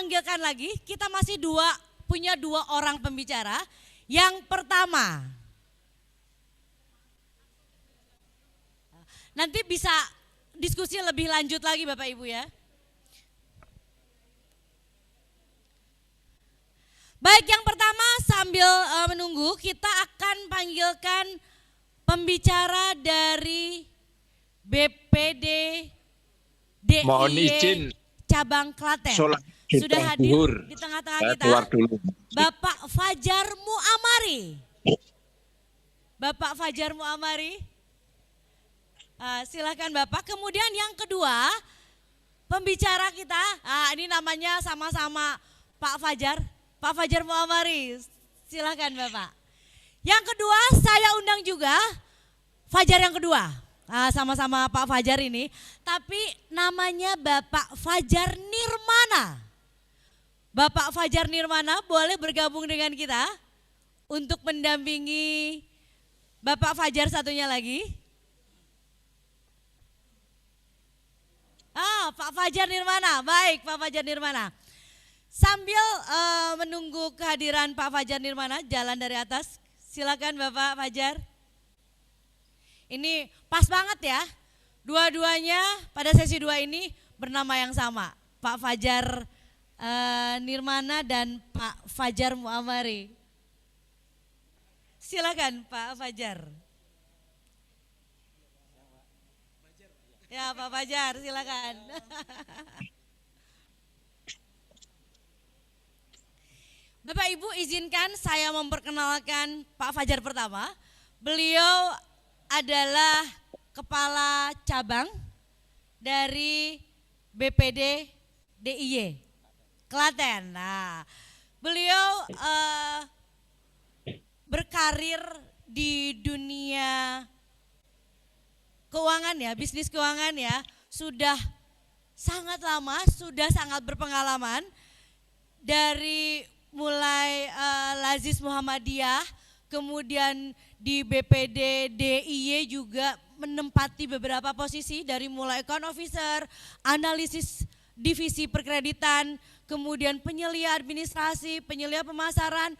panggilkan lagi, kita masih punya dua orang pembicara. Yang pertama, nanti bisa diskusi lebih lanjut lagi Bapak Ibu ya. Baik, yang pertama sambil menunggu kita akan panggilkan pembicara dari BPD DIY Mohon izin Cabang Klaten. Sudah hadir di tengah-tengah kita Bapak Fajar Muamari. Bapak Fajar Muamari, silakan Bapak. Kemudian yang kedua pembicara kita, ini namanya sama-sama Pak Fajar Muamari, silakan Bapak. Yang kedua saya undang juga Fajar yang kedua, sama-sama Pak Fajar ini, tapi namanya Bapak Fajar Nirmana. Bapak Fajar Nirmana boleh bergabung dengan kita untuk mendampingi Bapak Fajar satunya lagi. Pak Fajar Nirmana, baik Pak Fajar Nirmana. Sambil menunggu kehadiran Pak Fajar Nirmana, jalan dari atas, silakan Bapak Fajar. Ini pas banget ya, dua-duanya pada sesi 2 ini bernama yang sama, Pak Fajar Nirmana dan Pak Fajar Muamari. Silakan Pak Fajar. Ya Pak Fajar, silakan. Bapak Ibu izinkan saya memperkenalkan Pak Fajar pertama. Beliau adalah Kepala Cabang dari BPD DIY Klaten. Nah, beliau berkarir di dunia keuangan ya, bisnis keuangan ya, sudah sangat lama, sudah sangat berpengalaman. Dari mulai Lazis Muhammadiyah, kemudian di BPD DIY juga menempati beberapa posisi dari mulai account officer, analisis divisi perkreditan, kemudian penyelia administrasi, penyelia pemasaran,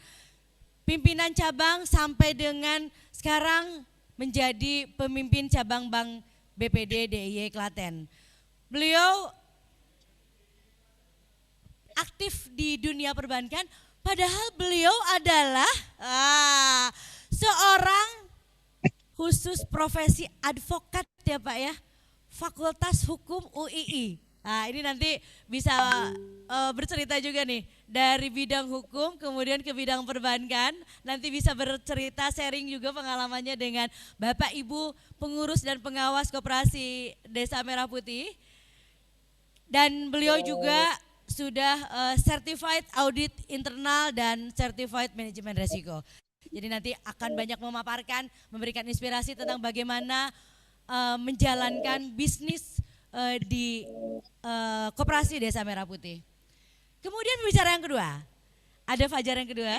pimpinan cabang sampai dengan sekarang menjadi pemimpin cabang Bank BPD DIY Klaten. Beliau aktif di dunia perbankan, padahal beliau adalah seorang khusus profesi advokat ya Pak ya, Fakultas Hukum UII. Nah ini nanti bisa bercerita juga nih dari bidang hukum kemudian ke bidang perbankan, nanti bisa bercerita sharing juga pengalamannya dengan Bapak Ibu pengurus dan pengawas Koperasi Desa Merah Putih. Dan beliau juga sudah certified audit internal dan certified manajemen resiko. Jadi nanti akan banyak memaparkan, memberikan inspirasi tentang bagaimana menjalankan bisnis di Koperasi Desa Merah Putih. Kemudian pembicara yang kedua, ada Fajar yang kedua,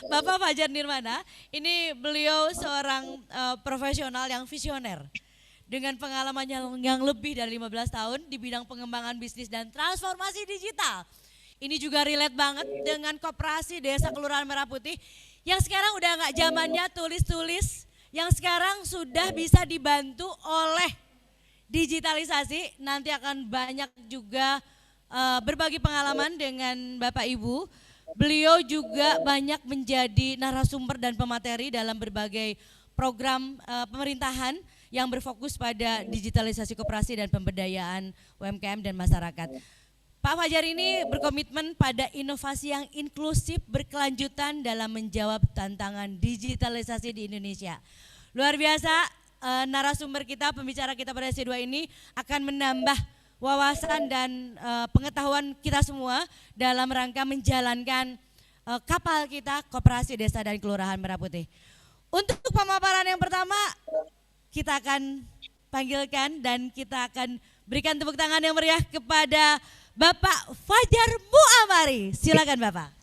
Bapak Fajar Nirmana. Ini beliau seorang profesional yang visioner. Dengan pengalamannya yang lebih dari 15 tahun di bidang pengembangan bisnis dan transformasi digital. Ini juga relate banget dengan Koperasi Desa Kelurahan Merah Putih yang sekarang udah nggak zamannya tulis-tulis, yang sekarang sudah bisa dibantu oleh digitalisasi. Nanti akan banyak juga berbagi pengalaman dengan Bapak Ibu. Beliau juga banyak menjadi narasumber dan pemateri dalam berbagai program pemerintahan yang berfokus pada digitalisasi koperasi dan pemberdayaan UMKM dan masyarakat. Pak Fajar ini berkomitmen pada inovasi yang inklusif berkelanjutan dalam menjawab tantangan digitalisasi di Indonesia. Luar biasa, narasumber kita, pembicara kita pada sesi 2 ini akan menambah wawasan dan pengetahuan kita semua dalam rangka menjalankan kapal kita Koperasi Desa dan Kelurahan Merah Putih. Untuk pemaparan yang pertama, kita akan panggilkan dan kita akan berikan tepuk tangan yang meriah kepada Bapak Fajar Muamari. Silakan Bapak.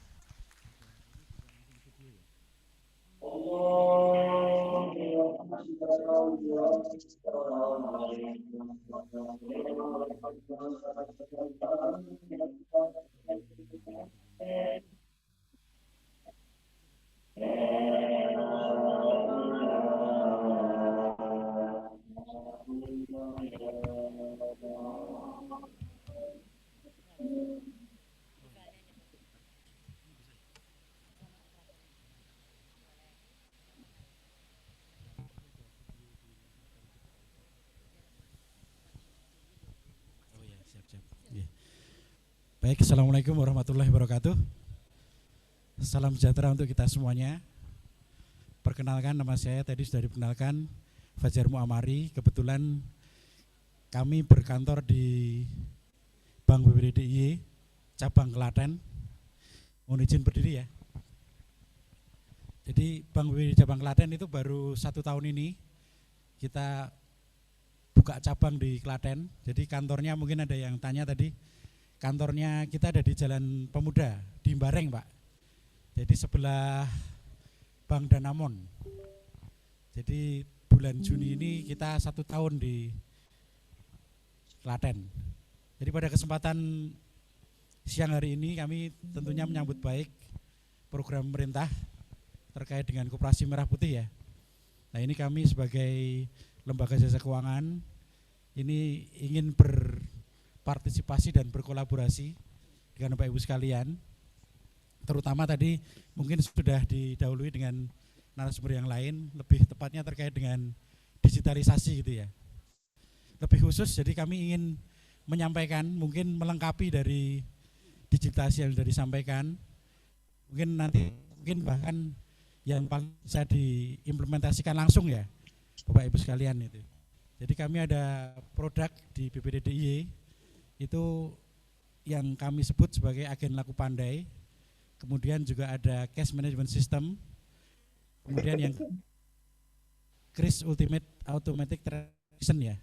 Baik, Assalamualaikum warahmatullahi wabarakatuh. Salam sejahtera untuk kita semuanya. Perkenalkan, nama saya tadi sudah diperkenalkan, Fajar Muamari. Kebetulan kami berkantor di Bank BPD DIY cabang Klaten. Mohon izin berdiri ya. Jadi Bank BPD cabang Klaten itu baru 1 tahun ini kita buka cabang di Klaten. Jadi kantornya mungkin ada yang tanya tadi, kantornya kita ada di Jalan Pemuda di Bareng, Pak. Jadi sebelah Bank Danamon. Jadi bulan Juni ini kita 1 tahun di Klaten. Jadi pada kesempatan siang hari ini kami tentunya menyambut baik program pemerintah terkait dengan Koperasi Merah Putih ya. Nah, ini kami sebagai lembaga jasa keuangan ini ingin berpartisipasi dan berkolaborasi dengan Bapak Ibu sekalian. Terutama tadi mungkin sudah didahului dengan narasumber yang lain, lebih tepatnya terkait dengan digitalisasi gitu ya. Lebih khusus, jadi kami ingin menyampaikan, mungkin melengkapi dari digitalisasi yang sudah disampaikan, mungkin nanti, mungkin bahkan yang paling bisa diimplementasikan langsung ya, Bapak Ibu sekalian itu. Jadi kami ada produk di BPD DIY, itu yang kami sebut sebagai agen laku pandai, kemudian juga ada cash management system, kemudian yang Kris Ultimate Automatic Transaction ya.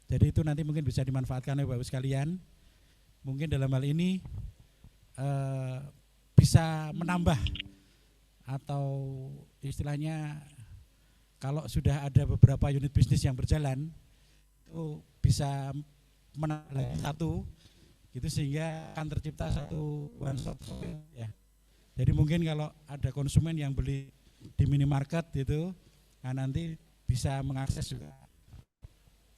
Jadi itu nanti mungkin bisa dimanfaatkan oleh Bapak sekalian. Mungkin dalam hal ini bisa menambah atau istilahnya kalau sudah ada beberapa unit bisnis yang berjalan itu bisa menambah satu gitu sehingga akan tercipta satu one stop shop ya. Jadi mungkin kalau ada konsumen yang beli di minimarket gitu, nah nanti bisa mengakses juga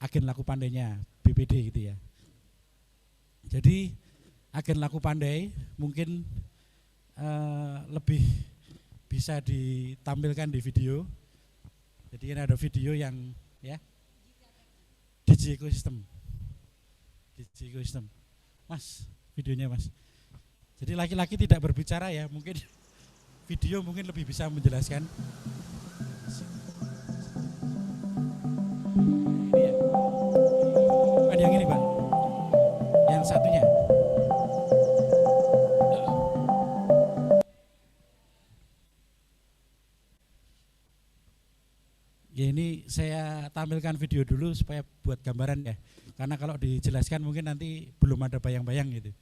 agen laku pandainya BPD gitu ya. Jadi agen laku pandai mungkin lebih bisa ditampilkan di video. Jadi ini ada video yang ya Digi Ecosystem. Mas, videonya Mas. Jadi laki-laki tidak berbicara ya, mungkin video mungkin lebih bisa menjelaskan. Ini ya. Bukan yang ini Pak, yang satunya. Ya ini saya tampilkan video dulu supaya buat gambaran ya. Karena kalau dijelaskan mungkin nanti belum ada bayang-bayang gitu.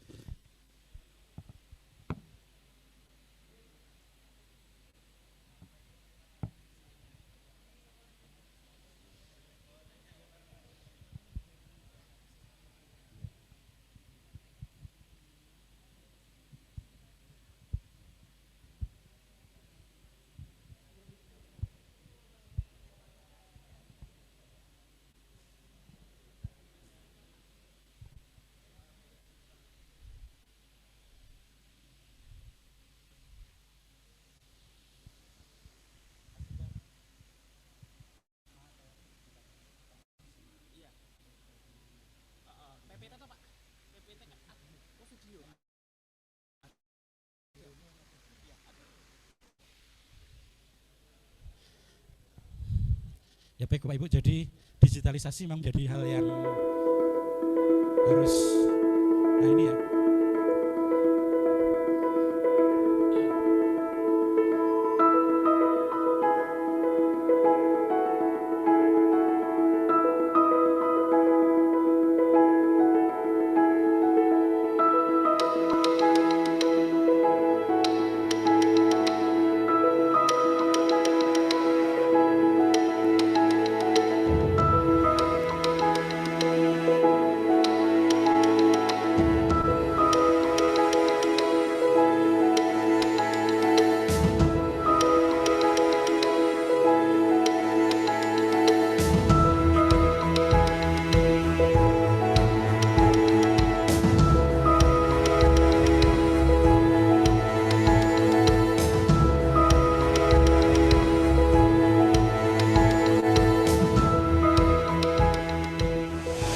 Ya baik Bapak Ibu, jadi digitalisasi memang menjadi hal yang harus, nah ini ya.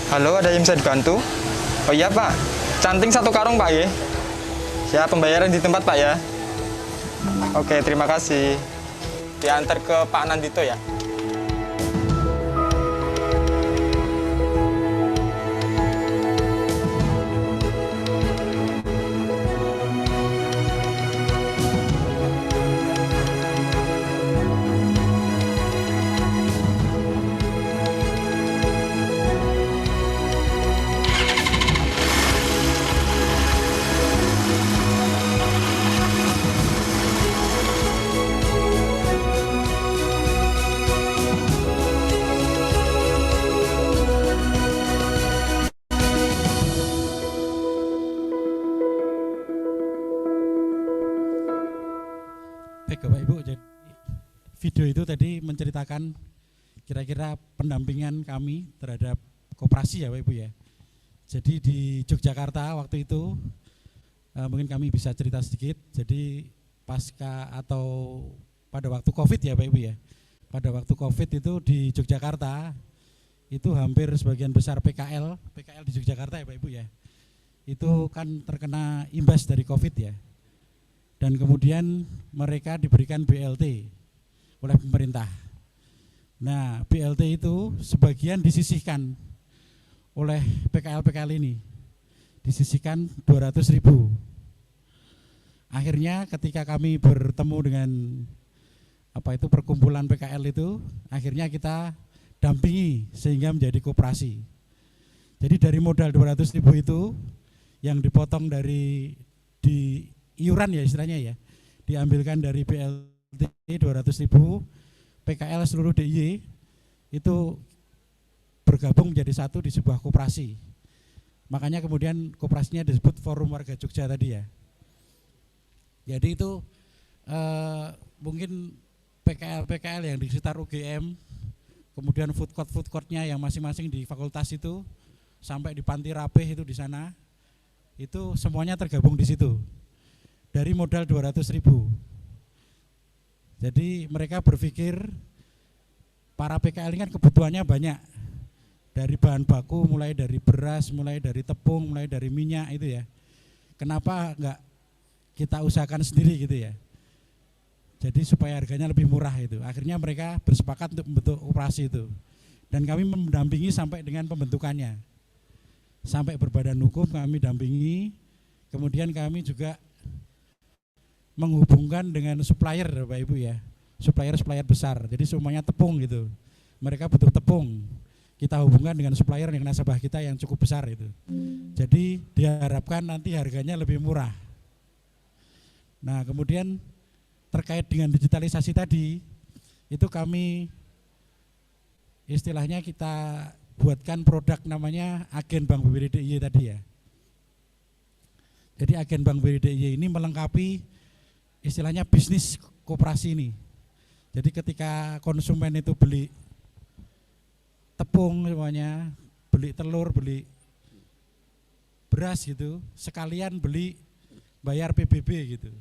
Halo, ada yang bisa dibantu? Oh iya Pak, canting 1 karung Pak ya. Siap, pembayaran di tempat Pak ya. Oke, terima kasih. Diantar ke Pak Nandito ya. Baik Bapak Ibu, jadi video itu tadi menceritakan kira-kira pendampingan kami terhadap koperasi ya Bapak Ibu ya. Jadi di Yogyakarta waktu itu mungkin kami bisa cerita sedikit. Jadi pasca atau pada waktu COVID ya Bapak Ibu ya. Pada waktu COVID itu di Yogyakarta itu hampir sebagian besar PKL di Yogyakarta ya Bapak Ibu ya. Itu kan terkena imbas dari COVID ya. Dan kemudian mereka diberikan BLT oleh pemerintah. Nah, BLT itu sebagian disisihkan oleh PKL ini, disisihkan 200.000. Akhirnya ketika kami bertemu dengan perkumpulan PKL itu, akhirnya kita dampingi sehingga menjadi koperasi. Jadi dari modal 200.000 itu yang dipotong di iuran ya istilahnya ya, diambilkan dari BLT 200.000, PKL seluruh DIY itu bergabung menjadi satu di sebuah koperasi. Makanya kemudian koperasinya disebut Forum Warga Jogja tadi ya. Jadi itu mungkin PKL yang di sekitar UGM, kemudian food courtnya yang masing-masing di fakultas itu, sampai di Panti Rapih itu di sana, itu semuanya tergabung di situ. Dari modal 200.000. Jadi mereka berpikir para PKL ini kan kebutuhannya banyak. Dari bahan baku, mulai dari beras, mulai dari tepung, mulai dari minyak itu ya. Kenapa enggak kita usahakan sendiri gitu ya. Jadi supaya harganya lebih murah itu. Akhirnya mereka bersepakat untuk membentuk operasi itu. Dan kami mendampingi sampai dengan pembentukannya. Sampai berbadan hukum kami dampingi. Kemudian kami juga menghubungkan dengan supplier Bapak Ibu ya, supplier besar, jadi semuanya tepung gitu, mereka butuh tepung, kita hubungkan dengan supplier yang nasabah kita yang cukup besar itu, jadi diharapkan nanti harganya lebih murah. Nah kemudian terkait dengan digitalisasi tadi, itu kami istilahnya kita buatkan produk namanya agen Bank BPD DIY tadi ya. Jadi agen Bank BPD DIY ini melengkapi istilahnya bisnis koperasi ini. Jadi ketika konsumen itu beli tepung semuanya, beli telur, beli beras gitu, sekalian beli bayar PBB gitu.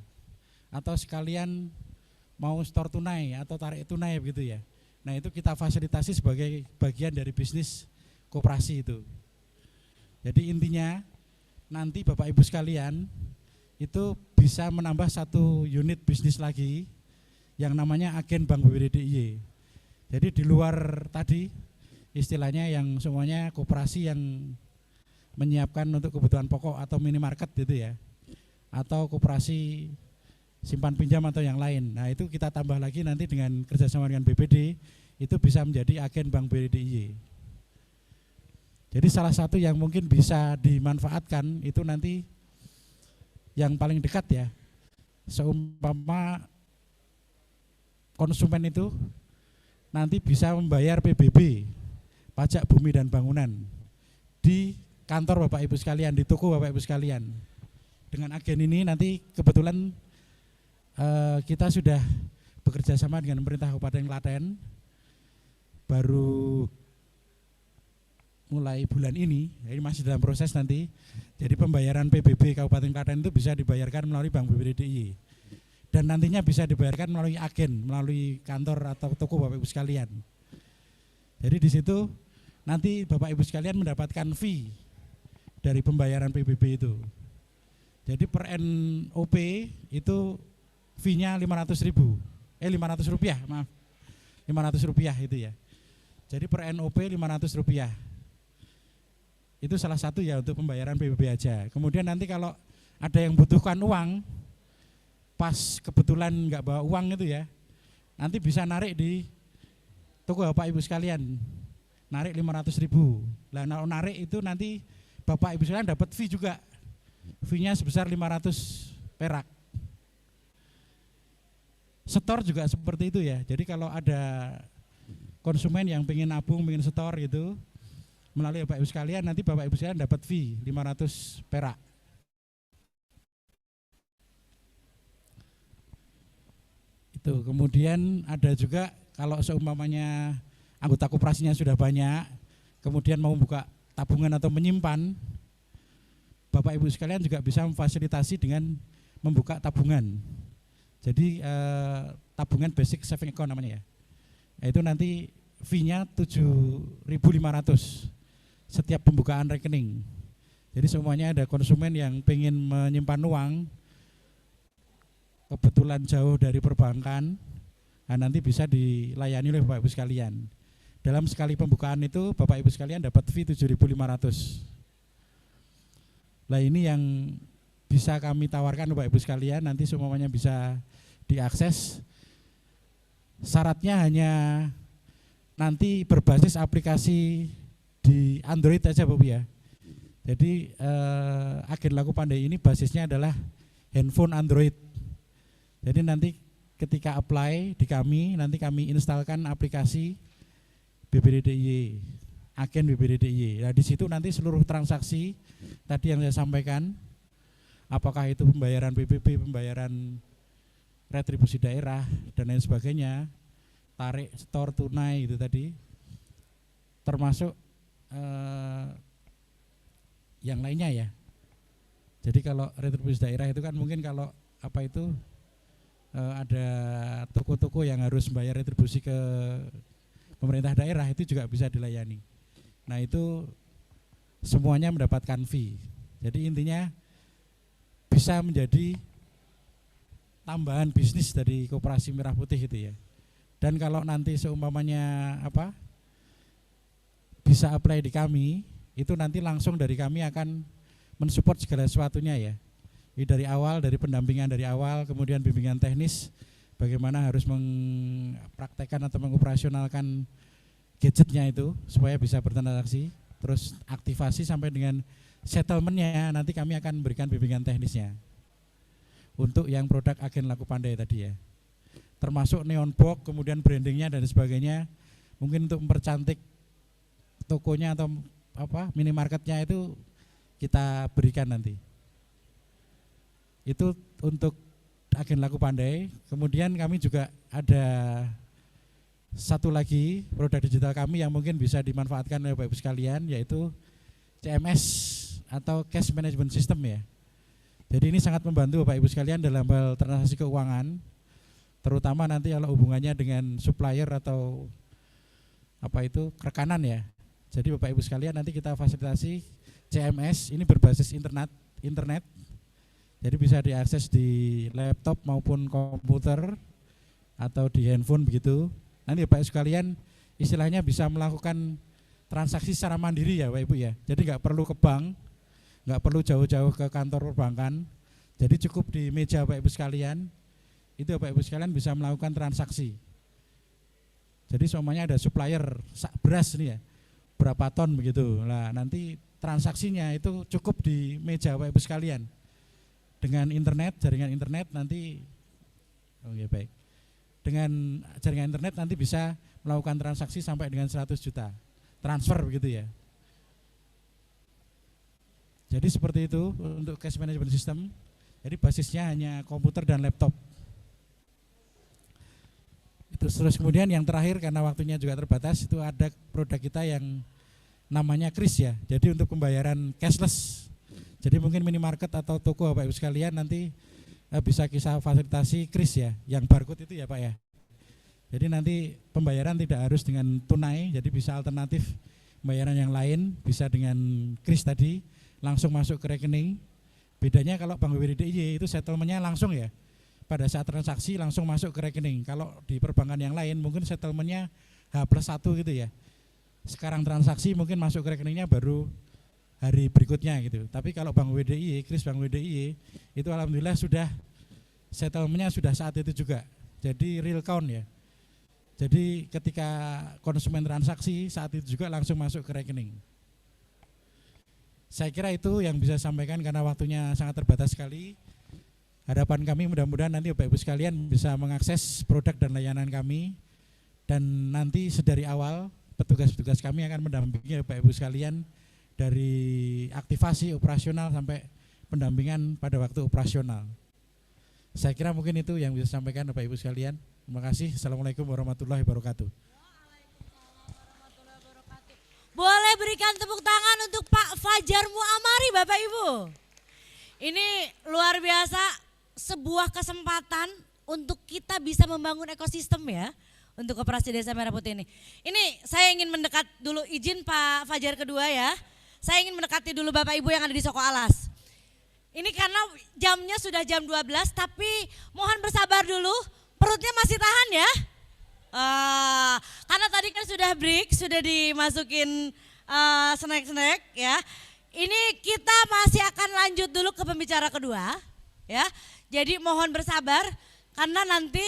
Atau sekalian mau store tunai atau tarik tunai gitu ya. Nah itu kita fasilitasi sebagai bagian dari bisnis koperasi itu. Jadi intinya nanti Bapak Ibu sekalian itu bisa menambah satu unit bisnis lagi yang namanya agen Bank BPD DIY. Jadi di luar tadi istilahnya yang semuanya koperasi yang menyiapkan untuk kebutuhan pokok atau minimarket gitu ya, atau koperasi simpan pinjam atau yang lain. Nah itu kita tambah lagi nanti dengan kerjasama dengan BPD, itu bisa menjadi agen Bank BPD DIY. Jadi salah satu yang mungkin bisa dimanfaatkan itu nanti yang paling dekat ya, seumpama konsumen itu nanti bisa membayar PBB, pajak bumi dan bangunan, di kantor Bapak Ibu sekalian, di toko Bapak Ibu sekalian. Dengan agen ini nanti kebetulan kita sudah bekerja sama dengan pemerintah Kabupaten Klaten, baru mulai bulan ini masih dalam proses nanti. Jadi pembayaran PBB Kabupaten Klaten itu bisa dibayarkan melalui Bank BPD DIY. Dan nantinya bisa dibayarkan melalui agen, melalui kantor atau toko Bapak Ibu sekalian. Jadi di situ nanti Bapak Ibu sekalian mendapatkan fee dari pembayaran PBB itu. Jadi per NOP itu fee-nya 500.000, 500 rupiah, maaf, 500 rupiah itu ya. Jadi per NOP 500 rupiah. Itu salah satu ya untuk pembayaran PBB aja. Kemudian nanti kalau ada yang butuhkan uang, pas kebetulan nggak bawa uang itu ya, nanti bisa narik di toko Bapak Ibu sekalian, narik 500.000. Nah kalau narik itu nanti Bapak Ibu sekalian dapat fee juga, fee-nya sebesar 500 perak. Setor juga seperti itu ya. Jadi kalau ada konsumen yang pengen nabung, pengen setor gitu, melalui Bapak Ibu sekalian, nanti Bapak Ibu sekalian dapat fee 500 perak. Itu kemudian ada juga kalau seumpamanya anggota koperasinya sudah banyak, kemudian mau buka tabungan atau menyimpan, Bapak Ibu sekalian juga bisa memfasilitasi dengan membuka tabungan. Jadi tabungan basic saving account namanya ya. Itu nanti fee-nya 7.500 setiap pembukaan rekening. Jadi semuanya ada konsumen yang pengen menyimpan uang, kebetulan jauh dari perbankan, nah nanti bisa dilayani oleh Bapak Ibu sekalian. Dalam sekali pembukaan itu Bapak Ibu sekalian dapat fee 7.500. Nah ini yang bisa kami tawarkan Bapak Ibu sekalian, nanti semuanya bisa diakses. Syaratnya hanya nanti berbasis aplikasi di Android aja Bapak ya. Jadi Agen Laku Pandai ini basisnya adalah handphone Android. Jadi nanti ketika apply di kami, nanti kami instalkan aplikasi BBDDIY, Agen BBDDIY. Nah di situ nanti seluruh transaksi tadi yang saya sampaikan, apakah itu pembayaran PBB, pembayaran retribusi daerah dan lain sebagainya, tarik, setor, tunai itu tadi, termasuk yang lainnya ya. Jadi kalau retribusi daerah itu kan mungkin kalau apa itu ada toko-toko yang harus membayar retribusi ke pemerintah daerah, itu juga bisa dilayani. Nah itu semuanya mendapatkan fee. Jadi intinya bisa menjadi tambahan bisnis dari Koperasi Merah Putih itu ya. Dan kalau nanti seumpamanya bisa apply di kami, itu nanti langsung dari kami akan mensupport segala sesuatunya ya. Dari awal, dari pendampingan dari awal, kemudian bimbingan teknis, bagaimana harus mempraktekkan atau mengoperasionalkan gadgetnya itu supaya bisa bertransaksi, terus aktivasi sampai dengan settlementnya, nanti kami akan memberikan bimbingan teknisnya. Untuk yang produk Agen Laku Pandai tadi ya, termasuk neon box, kemudian brandingnya dan sebagainya, mungkin untuk mempercantik tokonya atau minimarketnya itu kita berikan nanti. Itu untuk Agen Laku Pandai. Kemudian kami juga ada satu lagi produk digital kami yang mungkin bisa dimanfaatkan oleh Bapak Ibu sekalian, yaitu CMS atau Cash Management System ya. Jadi ini sangat membantu Bapak Ibu sekalian dalam hal transaksi keuangan, terutama nanti kalau hubungannya dengan supplier atau rekanan ya. Jadi Bapak Ibu sekalian nanti kita fasilitasi CMS ini berbasis internet. Jadi bisa diakses di laptop maupun komputer atau di handphone begitu. Nanti Bapak Ibu sekalian istilahnya bisa melakukan transaksi secara mandiri ya Bapak Ibu ya. Jadi nggak perlu ke bank, nggak perlu jauh-jauh ke kantor perbankan. Jadi cukup di meja Bapak Ibu sekalian, itu Bapak Ibu sekalian bisa melakukan transaksi. Jadi semuanya ada supplier beras nih ya, berapa ton begitu. Nah nanti transaksinya itu cukup di meja Bapak Ibu sekalian. Dengan internet, jaringan internet nanti, baik. Dengan jaringan internet nanti bisa melakukan transaksi sampai dengan 100 juta transfer begitu ya. Jadi seperti itu untuk cash management system. Jadi basisnya hanya komputer dan laptop. Itu terus kemudian yang terakhir karena waktunya juga terbatas, itu ada produk kita yang namanya Kris ya. Jadi untuk pembayaran cashless. Jadi mungkin minimarket atau toko Bapak Ibu sekalian nanti bisa kita fasilitasi Kris ya, yang barcode itu ya Pak ya. Jadi nanti pembayaran tidak harus dengan tunai, jadi bisa alternatif pembayaran yang lain, bisa dengan Kris tadi. langsung masuk ke rekening. Bedanya kalau Bank BPD DIY itu settlementnya langsung ya, pada saat transaksi langsung masuk ke rekening. Kalau di perbankan yang lain mungkin settlementnya H+1 gitu ya. Sekarang transaksi mungkin masuk ke rekeningnya baru hari berikutnya gitu. Tapi kalau Bank BDIY, kris Bank BDIY itu alhamdulillah sudah settlementnya sudah saat itu juga. Jadi real count ya. Jadi ketika konsumen transaksi saat itu juga langsung masuk ke rekening. Saya kira itu yang bisa saya sampaikan karena waktunya sangat terbatas sekali. Harapan kami mudah-mudahan nanti Bapak Ibu sekalian bisa mengakses produk dan layanan kami. Dan nanti sedari awal petugas-petugas kami akan mendampingi Bapak Ibu sekalian dari aktivasi operasional sampai pendampingan pada waktu operasional. Saya kira mungkin itu yang bisa sampaikan Bapak Ibu sekalian. Terima kasih. Assalamualaikum warahmatullahi wabarakatuh. Boleh berikan tepuk tangan untuk Pak Fajar Muamari Bapak Ibu. Ini luar biasa, sebuah kesempatan untuk kita bisa membangun ekosistem ya untuk Koperasi Desa Merah Putih ini. Ini saya ingin mendekat dulu, izin Pak Fajar kedua ya. Saya ingin mendekati dulu Bapak Ibu yang ada di Soko Alas. Ini karena jamnya sudah jam 12 tapi mohon bersabar dulu, perutnya masih tahan ya. Karena tadi kan sudah break, sudah dimasukin snack-snack ya. Ini kita masih akan lanjut dulu ke pembicara kedua ya. Jadi mohon bersabar karena nanti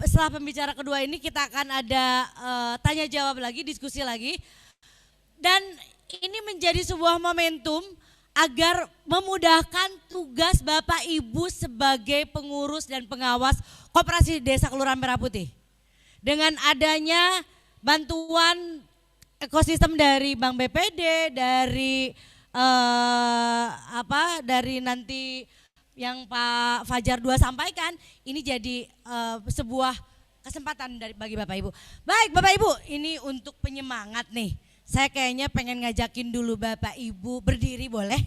setelah pembicara kedua ini kita akan ada tanya jawab lagi, diskusi lagi. Dan ini menjadi sebuah momentum agar memudahkan tugas Bapak Ibu sebagai pengurus dan pengawas Koperasi Desa Kelurahan Merah Putih. Dengan adanya bantuan ekosistem dari Bank BPD, dari dari nanti yang Pak Fajar 2 sampaikan, ini jadi sebuah kesempatan bagi Bapak Ibu. Baik Bapak Ibu, ini untuk penyemangat nih. Saya kayaknya pengen ngajakin dulu Bapak Ibu berdiri boleh?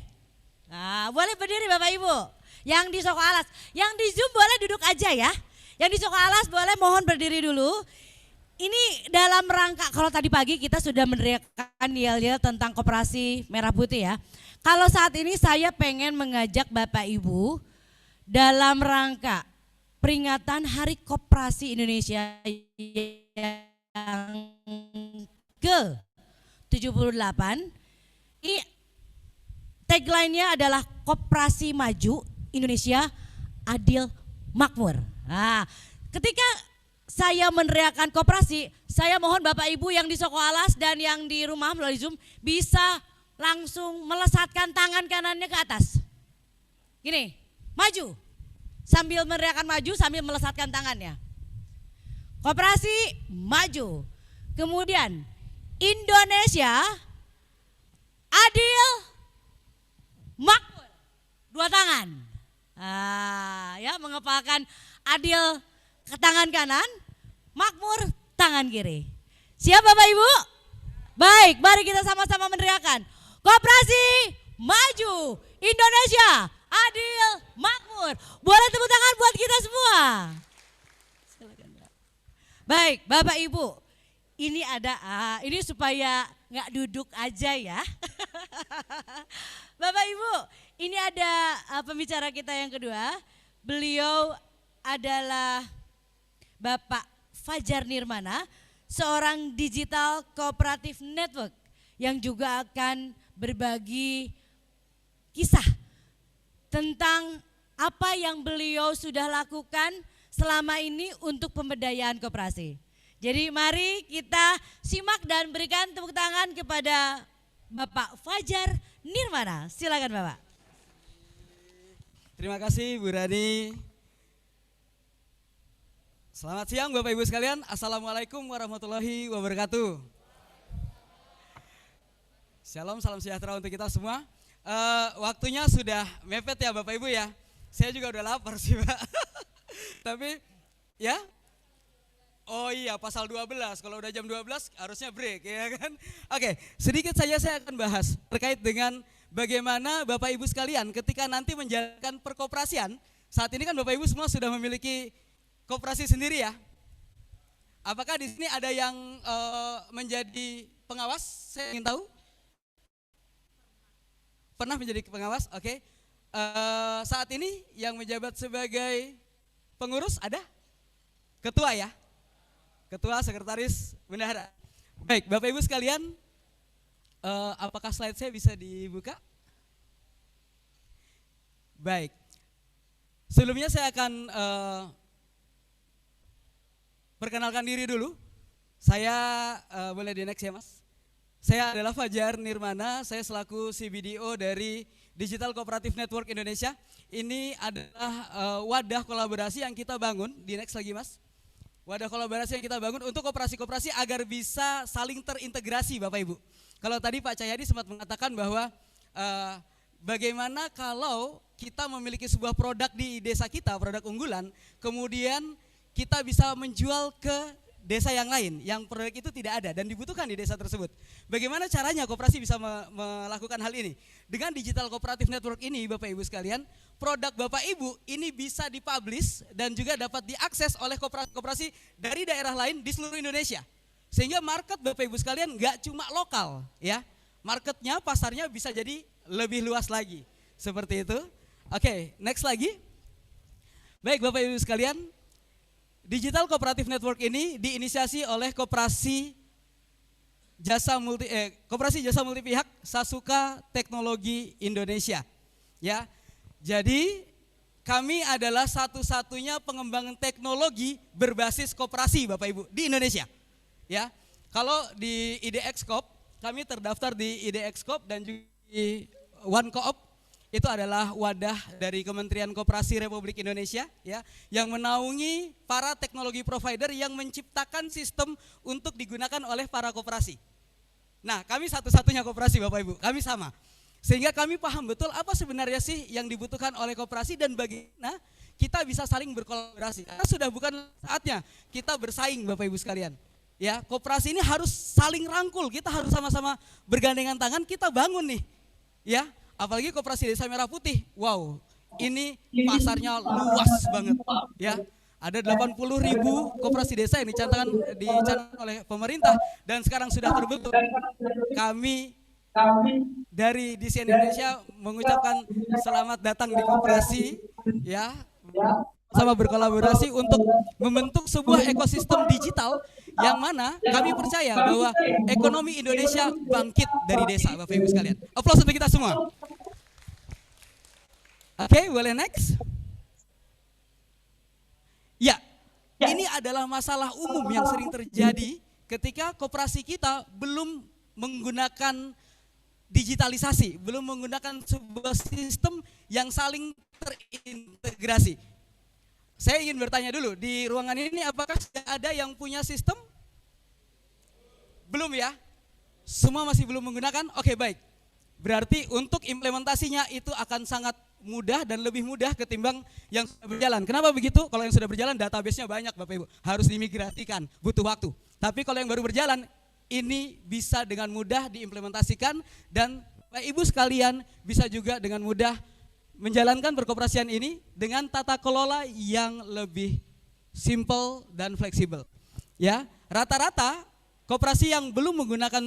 Nah, boleh berdiri Bapak Ibu. Yang di Soko Alas, yang di Zoom boleh duduk aja ya. Yang di Soko Alas boleh mohon berdiri dulu. Ini dalam rangka, kalau tadi pagi kita sudah meneriakan yel-yel tentang Koperasi Merah Putih ya. Kalau saat ini saya pengen mengajak Bapak Ibu dalam rangka peringatan Hari Koperasi Indonesia yang ke-78. Ini tagline-nya adalah Koperasi Maju Indonesia Adil Makmur. Nah, ketika saya meneriakan koperasi, saya mohon Bapak Ibu yang di Soko Alas dan yang di rumah melalui Zoom bisa langsung melesatkan tangan kanannya ke atas. Gini, maju. Sambil meneriakan maju sambil melesatkan tangannya. Koperasi maju. Kemudian Indonesia Adil Makmur. 2 tangan. Ya mengepalkan adil ke tangan kanan, makmur tangan kiri. Siap Bapak Ibu? Baik, mari kita sama-sama meneriakan. Koperasi maju, Indonesia adil makmur. Boleh tepuk tangan buat kita semua. Baik, Bapak Ibu. Ini ada ini supaya nggak duduk aja ya. Bapak Ibu, ini ada pembicara kita yang kedua. Beliau adalah Bapak Fajar Nirmana, seorang digital cooperative network yang juga akan berbagi kisah tentang apa yang beliau sudah lakukan selama ini untuk pemberdayaan koperasi. Jadi mari kita simak dan berikan tepuk tangan kepada Bapak Fajar Nirmana. Silakan Bapak. Terima kasih Bu Rani. Selamat siang Bapak Ibu sekalian. Assalamualaikum warahmatullahi wabarakatuh. Shalom, salam sejahtera untuk kita semua. Waktunya sudah mepet ya Bapak Ibu ya. Saya juga udah lapar sih Pak. Tapi ya. Oh iya, pasal 12, kalau udah jam 12 harusnya break ya kan. Oke, sedikit saja saya akan bahas terkait dengan bagaimana Bapak Ibu sekalian ketika nanti menjalankan perkoperasian. Saat ini kan Bapak Ibu semua sudah memiliki koperasi sendiri ya. Apakah di sini ada yang menjadi pengawas? Saya ingin tahu. Pernah menjadi pengawas, oke. Saat ini yang menjabat sebagai pengurus ada? Ketua ya? Ketua, sekretaris, bendahara. Baik, Bapak Ibu sekalian, apakah slide saya bisa dibuka? Baik, sebelumnya saya akan perkenalkan diri dulu. Saya boleh di next ya Mas? Saya adalah Fajar Nirmana, saya selaku CBDO dari Digital Cooperative Network Indonesia. Ini adalah wadah kolaborasi yang kita bangun, di next lagi Mas. Wadah kolaborasi yang kita bangun untuk koperasi-koperasi agar bisa saling terintegrasi Bapak Ibu. Kalau tadi Pak Cahyadi sempat mengatakan bahwa bagaimana kalau kita memiliki sebuah produk di desa kita, produk unggulan, kemudian kita bisa menjual ke desa yang lain, yang produk itu tidak ada dan dibutuhkan di desa tersebut. Bagaimana caranya koperasi bisa melakukan hal ini? Dengan Digital Cooperative Network ini Bapak Ibu sekalian, produk Bapak Ibu ini bisa dipublish dan juga dapat diakses oleh koperasi dari daerah lain di seluruh Indonesia. Sehingga market Bapak Ibu sekalian nggak cuma lokal ya, marketnya, pasarnya bisa jadi lebih luas lagi. Seperti itu. Oke, next lagi. Baik Bapak Ibu sekalian, Digital Cooperative Network ini diinisiasi oleh Koperasi Jasa Multipihak Sasuka Teknologi Indonesia. Ya. Jadi kami adalah satu-satunya pengembangan teknologi berbasis koperasi Bapak Ibu di Indonesia. Ya. Kalau di IDX Coop, kami terdaftar di IDX Coop dan juga di One Coop. Itu adalah wadah dari Kementerian Koperasi Republik Indonesia ya, yang menaungi para teknologi provider yang menciptakan sistem untuk digunakan oleh para koperasi. Nah, kami satu-satunya koperasi Bapak Ibu, kami sama. Sehingga kami paham betul apa sebenarnya sih yang dibutuhkan oleh koperasi dan bagaimana kita bisa saling berkolaborasi. Karena sudah bukan saatnya kita bersaing Bapak Ibu sekalian. Ya, koperasi ini harus saling rangkul, kita harus sama-sama bergandengan tangan, kita bangun nih. Ya. Apalagi koperasi Desa Merah Putih, wow, ini pasarnya luas banget, ya. Ada 80.000 koperasi desa yang dicanangkan oleh pemerintah dan sekarang sudah terbentuk. Kami dari DCN Indonesia mengucapkan selamat datang di koperasi, ya. Sama berkolaborasi untuk membentuk sebuah ekosistem digital yang mana kami percaya bahwa ekonomi Indonesia bangkit dari desa Bapak Ibu sekalian. Aplaus untuk kita semua. Oke, boleh next? Ya, ini adalah masalah umum yang sering terjadi ketika koperasi kita belum menggunakan digitalisasi, belum menggunakan sebuah sistem yang saling terintegrasi. Saya ingin bertanya dulu, di ruangan ini apakah sudah ada yang punya sistem? Belum ya? Semua masih belum menggunakan? Oke, baik. Berarti untuk implementasinya itu akan sangat mudah dan lebih mudah ketimbang yang sudah berjalan. Kenapa begitu? Kalau yang sudah berjalan database-nya banyak Bapak Ibu, harus dimigrasikan, butuh waktu. Tapi kalau yang baru berjalan, ini bisa dengan mudah diimplementasikan dan Bapak Ibu sekalian bisa juga dengan mudah menjalankan perkoperasian ini dengan tata kelola yang lebih simple dan fleksibel. Ya, rata-rata koperasi yang belum menggunakan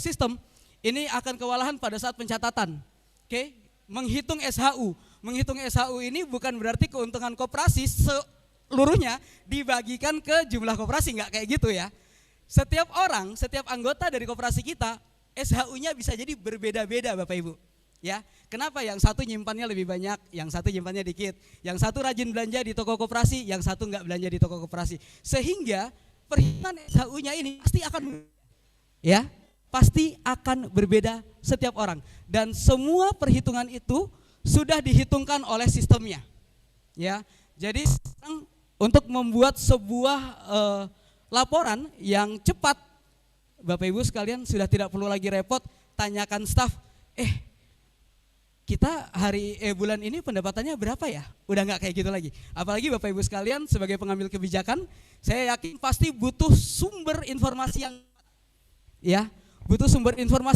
sistem ini akan kewalahan pada saat pencatatan. Oke, menghitung SHU. Menghitung SHU ini bukan berarti keuntungan koperasi seluruhnya dibagikan ke jumlah koperasi, enggak kayak gitu ya. Setiap orang, setiap anggota dari koperasi kita, SHU-nya bisa jadi berbeda-beda Bapak Ibu. Ya, kenapa yang satu nyimpannya lebih banyak, yang satu nyimpannya dikit, yang satu rajin belanja di toko koperasi, yang satu enggak belanja di toko koperasi. Sehingga perhitungan SHU-nya ini pasti akan berbeda setiap orang. Dan semua perhitungan itu sudah dihitungkan oleh sistemnya. Ya, jadi untuk membuat sebuah laporan yang cepat, Bapak Ibu sekalian sudah tidak perlu lagi repot tanyakan staf, kita bulan ini pendapatannya berapa ya? Udah nggak kayak gitu lagi. Apalagi Bapak Ibu sekalian sebagai pengambil kebijakan, saya yakin pasti butuh sumber informasi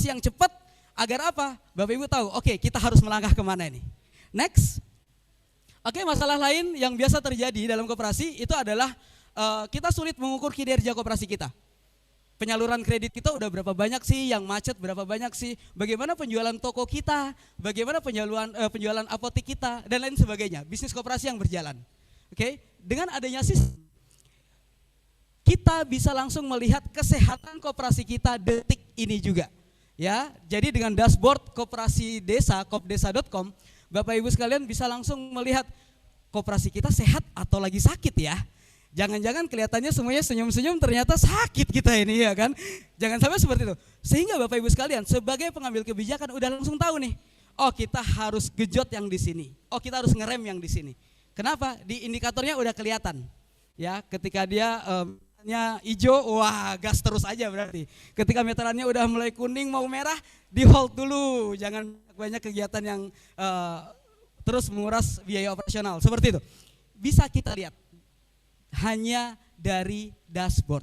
yang cepat agar apa? Bapak Ibu tahu, oke, kita harus melangkah kemana ini. Next. Oke, masalah lain yang biasa terjadi dalam koperasi itu adalah kita sulit mengukur kinerja koperasi kita. penyaluran kredit kita udah berapa banyak sih, yang macet berapa banyak sih, bagaimana penjualan toko kita, bagaimana penjualan apotek kita, dan lain sebagainya. Bisnis koperasi yang berjalan. Oke, dengan adanya sistem, kita bisa langsung melihat kesehatan koperasi kita detik ini juga. Ya, jadi dengan dashboard koperasi desa, kopdesa.com, Bapak Ibu sekalian bisa langsung melihat koperasi kita sehat atau lagi sakit ya. Jangan-jangan kelihatannya semuanya senyum-senyum, ternyata sakit kita ini ya kan. Jangan sampai seperti itu. Sehingga Bapak Ibu sekalian sebagai pengambil kebijakan udah langsung tahu nih, oh kita harus gejot yang di sini, oh kita harus ngerem yang di sini. Kenapa? Di indikatornya udah kelihatan. Ya, ketika dia hijau, wah gas terus aja berarti. Ketika meterannya udah mulai kuning mau merah, di hold dulu, jangan banyak kegiatan yang terus menguras biaya operasional. Seperti itu. Bisa kita lihat hanya dari dashboard.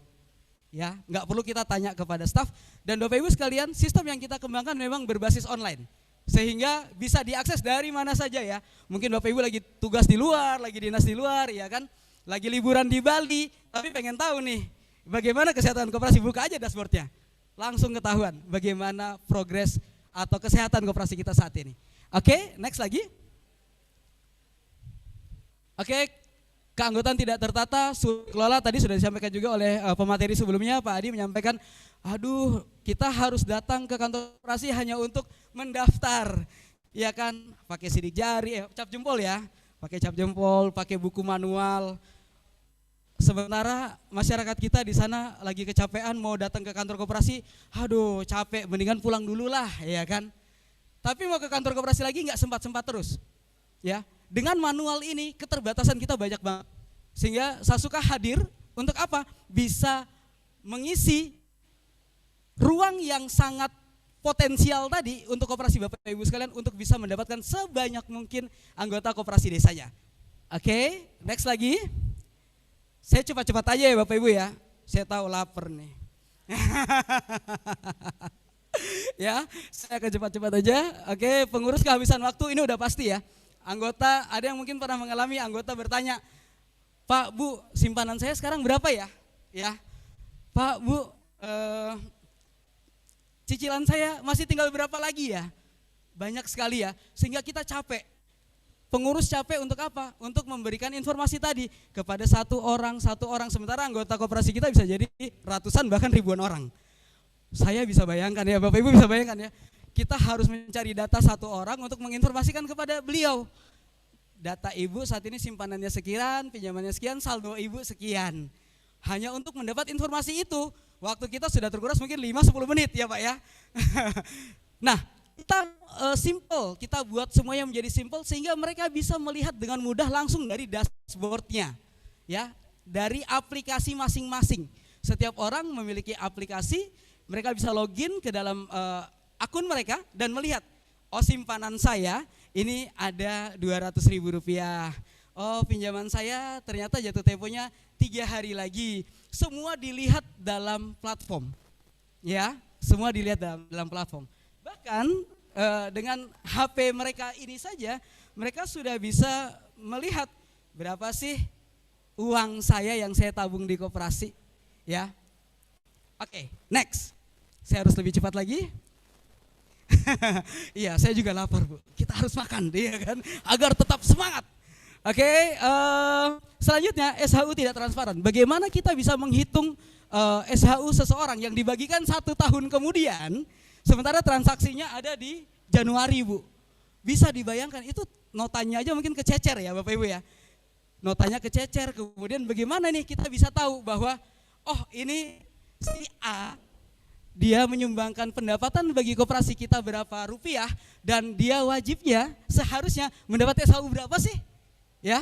Ya, nggak perlu kita tanya kepada staff. Dan Bapak Ibu sekalian, sistem yang kita kembangkan memang berbasis online. Sehingga bisa diakses dari mana saja ya. Mungkin Bapak Ibu lagi tugas di luar, lagi dinas di luar ya kan. Lagi liburan di Bali, tapi pengen tahu nih bagaimana kesehatan koperasi, buka aja dashboardnya. Langsung ketahuan bagaimana progres atau kesehatan koperasi kita saat ini. Oke, next lagi. Oke, keanggotaan tidak tertata, kelola tadi sudah disampaikan juga oleh pemateri sebelumnya, Pak Adi menyampaikan, aduh kita harus datang ke kantor koperasi hanya untuk mendaftar. Ya kan, pakai sidik jari, cap jempol ya, pakai cap jempol, pakai buku manual. Sementara masyarakat kita di sana lagi kecapean mau datang ke kantor koperasi, aduh capek, mendingan pulang dulu lah, ya kan. Tapi mau ke kantor koperasi lagi nggak sempat-sempat terus, ya. Dengan manual ini keterbatasan kita banyak banget, sehingga saya suka hadir untuk apa? Bisa mengisi ruang yang sangat potensial tadi untuk koperasi Bapak Ibu sekalian untuk bisa mendapatkan sebanyak mungkin anggota koperasi desanya. Oke, next lagi. Saya cepat-cepat aja ya Bapak Ibu ya, saya tahu lapar nih. Ya, saya akan cepat-cepat aja. Oke, pengurus kehabisan waktu ini udah pasti ya. Anggota, ada yang mungkin pernah mengalami anggota bertanya, Pak, Bu, simpanan saya sekarang berapa ya? Ya, Pak, Bu, cicilan saya masih tinggal berapa lagi ya? Banyak sekali ya, sehingga kita capek. Pengurus capek untuk apa? Untuk memberikan informasi tadi kepada satu orang, sementara anggota koperasi kita bisa jadi ratusan bahkan ribuan orang. Saya bisa bayangkan ya, Bapak Ibu bisa bayangkan ya, kita harus mencari data satu orang untuk menginformasikan kepada beliau. Data Ibu saat ini simpanannya sekian, pinjamannya sekian, saldo Ibu sekian. Hanya untuk mendapat informasi itu, waktu kita sudah terkuras mungkin 5-10 menit ya Pak ya. Nah, kita simple, kita buat semuanya menjadi simple sehingga mereka bisa melihat dengan mudah langsung dari dashboardnya, ya, dari aplikasi masing-masing. Setiap orang memiliki aplikasi, mereka bisa login ke dalam akun mereka dan melihat, oh simpanan saya ini ada Rp200.000. Oh pinjaman saya ternyata jatuh temponya 3 hari lagi. Semua dilihat dalam platform, ya, semua dilihat dalam platform. Bahkan dengan HP mereka ini saja, mereka sudah bisa melihat berapa sih uang saya yang saya tabung di koperasi, ya. Oke, next. Saya harus lebih cepat lagi. Iya, saya juga lapar Bu. Kita harus makan, ya kan, agar tetap semangat. Oke, selanjutnya SHU tidak transparan. Bagaimana kita bisa menghitung SHU seseorang yang dibagikan 1 tahun kemudian, sementara transaksinya ada di Januari Bu. Bisa dibayangkan itu notanya aja mungkin kececer ya Bapak Ibu ya. Notanya kececer, kemudian bagaimana nih kita bisa tahu bahwa oh ini si A, dia menyumbangkan pendapatan bagi koperasi kita berapa rupiah dan dia wajibnya seharusnya mendapat SHU berapa sih? Ya,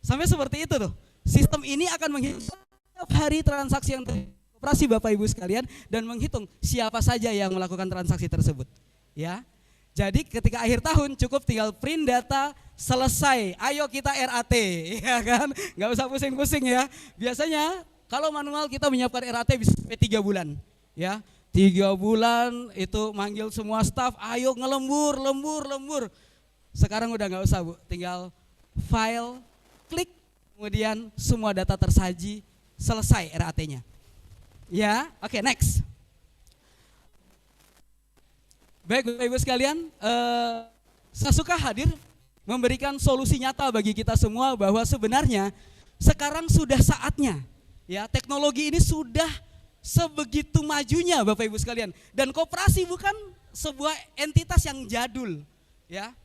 sampai seperti itu tuh. Sistem ini akan menghitung setiap hari transaksi yang terjadi di koperasi Bapak Ibu sekalian dan menghitung siapa saja yang melakukan transaksi tersebut. Ya, jadi ketika akhir tahun cukup tinggal print data, selesai. Ayo kita RAT, ya kan? Nggak usah pusing-pusing ya. Biasanya kalau manual kita menyiapkan RAT bisa sampai 3 bulan, ya. 3 bulan itu manggil semua staf, ayo ngelembur. Sekarang udah nggak usah Bu, tinggal file, klik, kemudian semua data tersaji, selesai RAT-nya. Ya, oke, next. Baik Bapak Ibu sekalian, Sasuka hadir memberikan solusi nyata bagi kita semua bahwa sebenarnya sekarang sudah saatnya, ya, teknologi ini sudah sebegitu majunya Bapak Ibu sekalian, dan koperasi bukan sebuah entitas yang jadul, ya.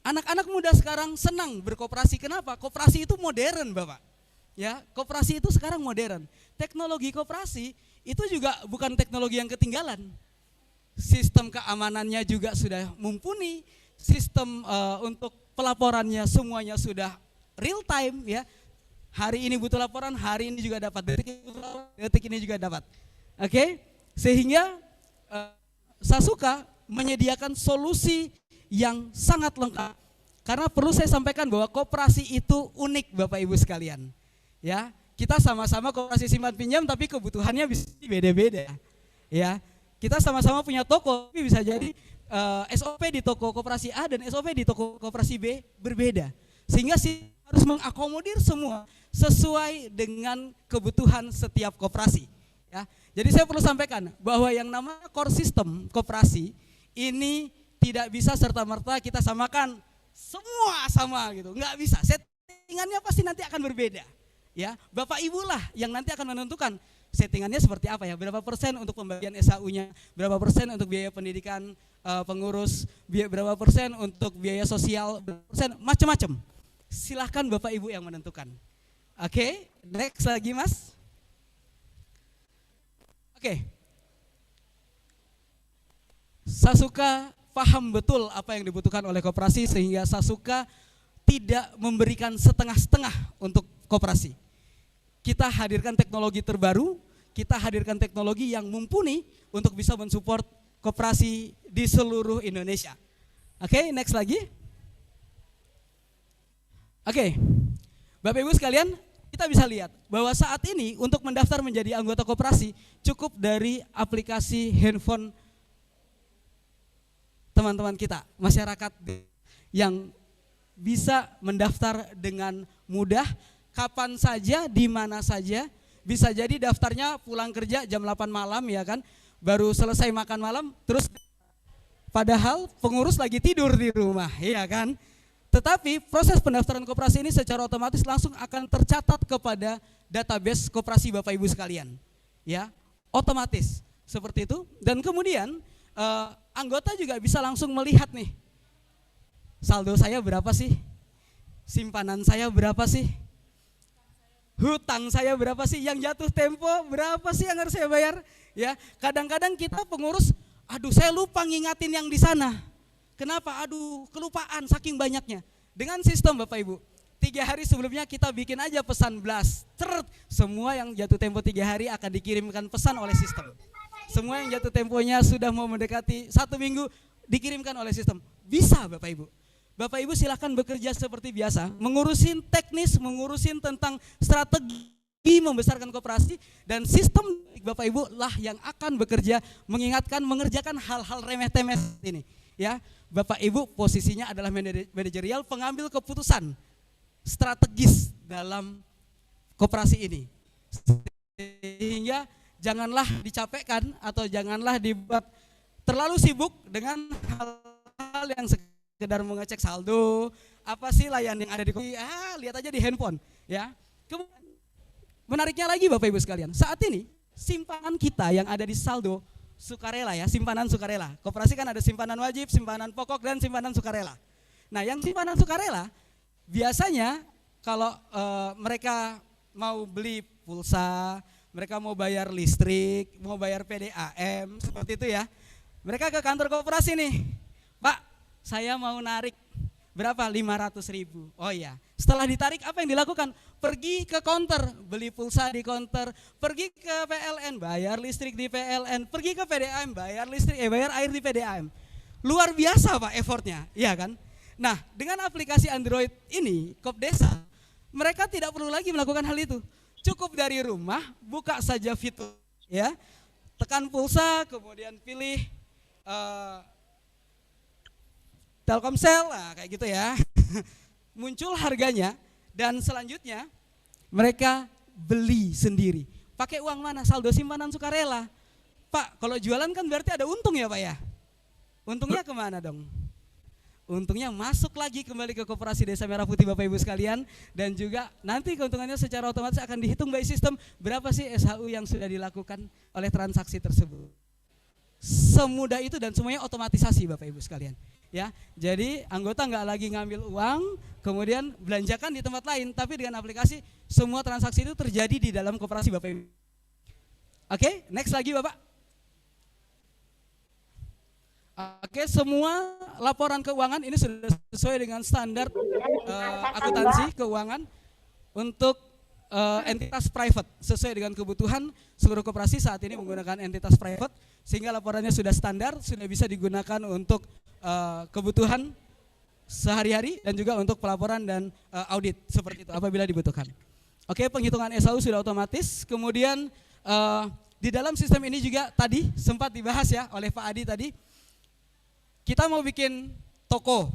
Anak-anak muda sekarang senang berkoperasi. Kenapa? Koperasi itu modern, Bapak. Ya, koperasi itu sekarang modern. Teknologi koperasi itu juga bukan teknologi yang ketinggalan. Sistem keamanannya juga sudah mumpuni, sistem untuk pelaporannya semuanya sudah real time, ya. Hari ini butuh laporan, hari ini juga dapat, detik ini juga dapat. Oke? Sehingga Sasuka menyediakan solusi yang sangat lengkap. Karena perlu saya sampaikan bahwa koperasi itu unik Bapak Ibu sekalian. Ya, kita sama-sama koperasi simpan pinjam tapi kebutuhannya bisa beda-beda. Ya. Kita sama-sama punya toko, tapi bisa jadi SOP di toko koperasi A dan SOP di toko koperasi B berbeda. Sehingga harus mengakomodir semua sesuai dengan kebutuhan setiap koperasi. Ya. Jadi saya perlu sampaikan bahwa yang namanya core system koperasi ini tidak bisa serta-merta kita samakan semua sama gitu, nggak bisa. Settingannya pasti nanti akan berbeda. Ya, Bapak Ibu lah yang nanti akan menentukan settingannya seperti apa ya, berapa persen untuk pembagian SAU-nya, berapa persen untuk biaya pendidikan pengurus, berapa persen untuk biaya sosial, berapa persen, macam-macam. Silahkan Bapak Ibu yang menentukan. Oke, next lagi Mas. Oke. Sasuka paham betul apa yang dibutuhkan oleh koperasi sehingga Sasuka tidak memberikan setengah-setengah untuk koperasi. Kita hadirkan teknologi terbaru, kita hadirkan teknologi yang mumpuni untuk bisa mensupport koperasi di seluruh Indonesia. Oke, next lagi. Oke, Bapak Ibu sekalian, kita bisa lihat bahwa saat ini untuk mendaftar menjadi anggota koperasi cukup dari aplikasi handphone teman-teman kita, masyarakat yang bisa mendaftar dengan mudah, kapan saja, di mana saja. Bisa jadi daftarnya pulang kerja jam 8 malam ya kan, baru selesai makan malam, terus padahal pengurus lagi tidur di rumah ya kan. Tetapi proses pendaftaran koperasi ini secara otomatis langsung akan tercatat kepada database koperasi Bapak Ibu sekalian. Ya, otomatis seperti itu. Dan kemudian anggota juga bisa langsung melihat nih, saldo saya berapa sih, simpanan saya berapa sih, hutang saya berapa sih, yang jatuh tempo berapa sih yang harus saya bayar. Ya, kadang-kadang kita pengurus, aduh saya lupa ngingatin yang di sana. Kenapa? Aduh kelupaan saking banyaknya. Dengan sistem Bapak Ibu, 3 hari sebelumnya kita bikin aja pesan blast, semua yang jatuh tempo 3 hari akan dikirimkan pesan oleh sistem. Semua yang jatuh temponya sudah mau mendekati 1 minggu dikirimkan oleh sistem. Bisa Bapak Ibu. Bapak Ibu silakan bekerja seperti biasa, mengurusin teknis, mengurusin tentang strategi membesarkan koperasi, dan sistem Bapak Ibu lah yang akan bekerja mengingatkan, mengerjakan hal-hal remeh-temeh ini. Ya, Bapak Ibu posisinya adalah manajerial, pengambil keputusan strategis dalam koperasi ini. Sehingga janganlah dicapekkan atau janganlah dibuat terlalu sibuk dengan hal-hal yang sekedar mengecek saldo, apa sih layan yang ada di lihat aja di handphone ya. Kemudian menariknya lagi Bapak Ibu sekalian, saat ini simpanan kita yang ada di saldo sukarela ya, simpanan sukarela. Koperasi kan ada simpanan wajib, simpanan pokok, dan simpanan sukarela. Nah, yang simpanan sukarela biasanya kalau mereka mau beli pulsa, mereka mau bayar listrik, mau bayar PDAM, seperti itu ya. Mereka ke kantor koperasi nih, Pak, saya mau narik berapa? 500.000. Oh iya, setelah ditarik apa yang dilakukan? Pergi ke counter, beli pulsa di counter, pergi ke PLN, bayar listrik di PLN, pergi ke PDAM, bayar listrik, bayar air di PDAM. Luar biasa Pak effortnya, iya kan? Nah, dengan aplikasi Android ini, Kopdesa, mereka tidak perlu lagi melakukan hal itu. Cukup dari rumah, buka saja fitur, ya, tekan pulsa, kemudian pilih Telkomsel, lah kayak gitu ya. Muncul harganya dan selanjutnya mereka beli sendiri. Pakai uang mana? Saldo simpanan sukarela. Pak, kalau jualan kan berarti ada untung ya Pak ya? Untungnya kemana dong? Untungnya masuk lagi kembali ke Koperasi Desa Merah Putih Bapak Ibu sekalian. Dan juga nanti keuntungannya secara otomatis akan dihitung by sistem berapa sih SHU yang sudah dilakukan oleh transaksi tersebut. Semudah itu dan semuanya otomatisasi Bapak Ibu sekalian. Ya, jadi anggota nggak lagi ngambil uang kemudian belanjakan di tempat lain, tapi dengan aplikasi semua transaksi itu terjadi di dalam koperasi Bapak Ibu. Oke, next lagi Bapak. Oke, semua laporan keuangan ini sudah sesuai dengan standar akuntansi keuangan untuk entitas private sesuai dengan kebutuhan seluruh koperasi saat ini menggunakan entitas private sehingga laporannya sudah standar, sudah bisa digunakan untuk kebutuhan sehari-hari dan juga untuk pelaporan dan audit seperti itu apabila dibutuhkan. Oke, penghitungan SHU sudah otomatis. Kemudian di dalam sistem ini juga tadi sempat dibahas ya oleh Pak Adi tadi. Kita mau bikin toko,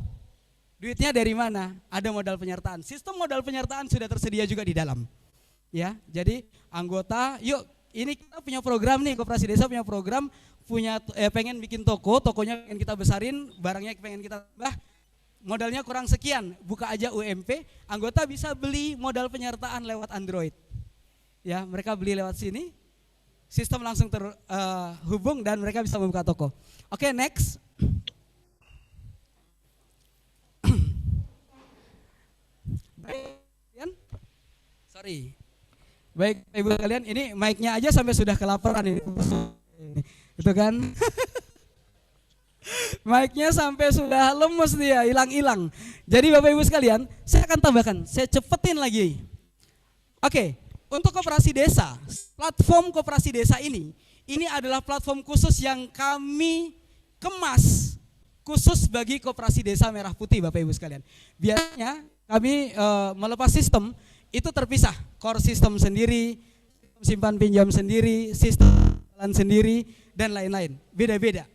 duitnya dari mana? Ada modal penyertaan. Sistem modal penyertaan sudah tersedia juga di dalam. Ya, jadi anggota, yuk ini kita punya program nih, Koperasi Desa punya program, pengen bikin toko, tokonya pengen kita besarin, barangnya pengen kita tambah, modalnya kurang sekian, buka aja UMP, anggota bisa beli modal penyertaan lewat Android. Ya, mereka beli lewat sini, sistem langsung terhubung dan mereka bisa membuka toko. Oke, next. Sorry. Baik Ibu kalian, ini mic-nya aja sampai sudah kelaparan ini. Itu kan. Mic-nya sampai sudah lemes dia, hilang-hilang. Jadi Bapak Ibu sekalian, saya akan tambahkan, saya cepetin lagi. Oke, untuk Koperasi Desa, platform Koperasi Desa ini adalah platform khusus yang kami kemas khusus bagi Koperasi Desa Merah Putih Bapak Ibu sekalian. Biasanya kami melepas sistem itu terpisah, core system sendiri, simpan pinjam sendiri, sistem jalan sendiri, dan lain-lain, beda-beda.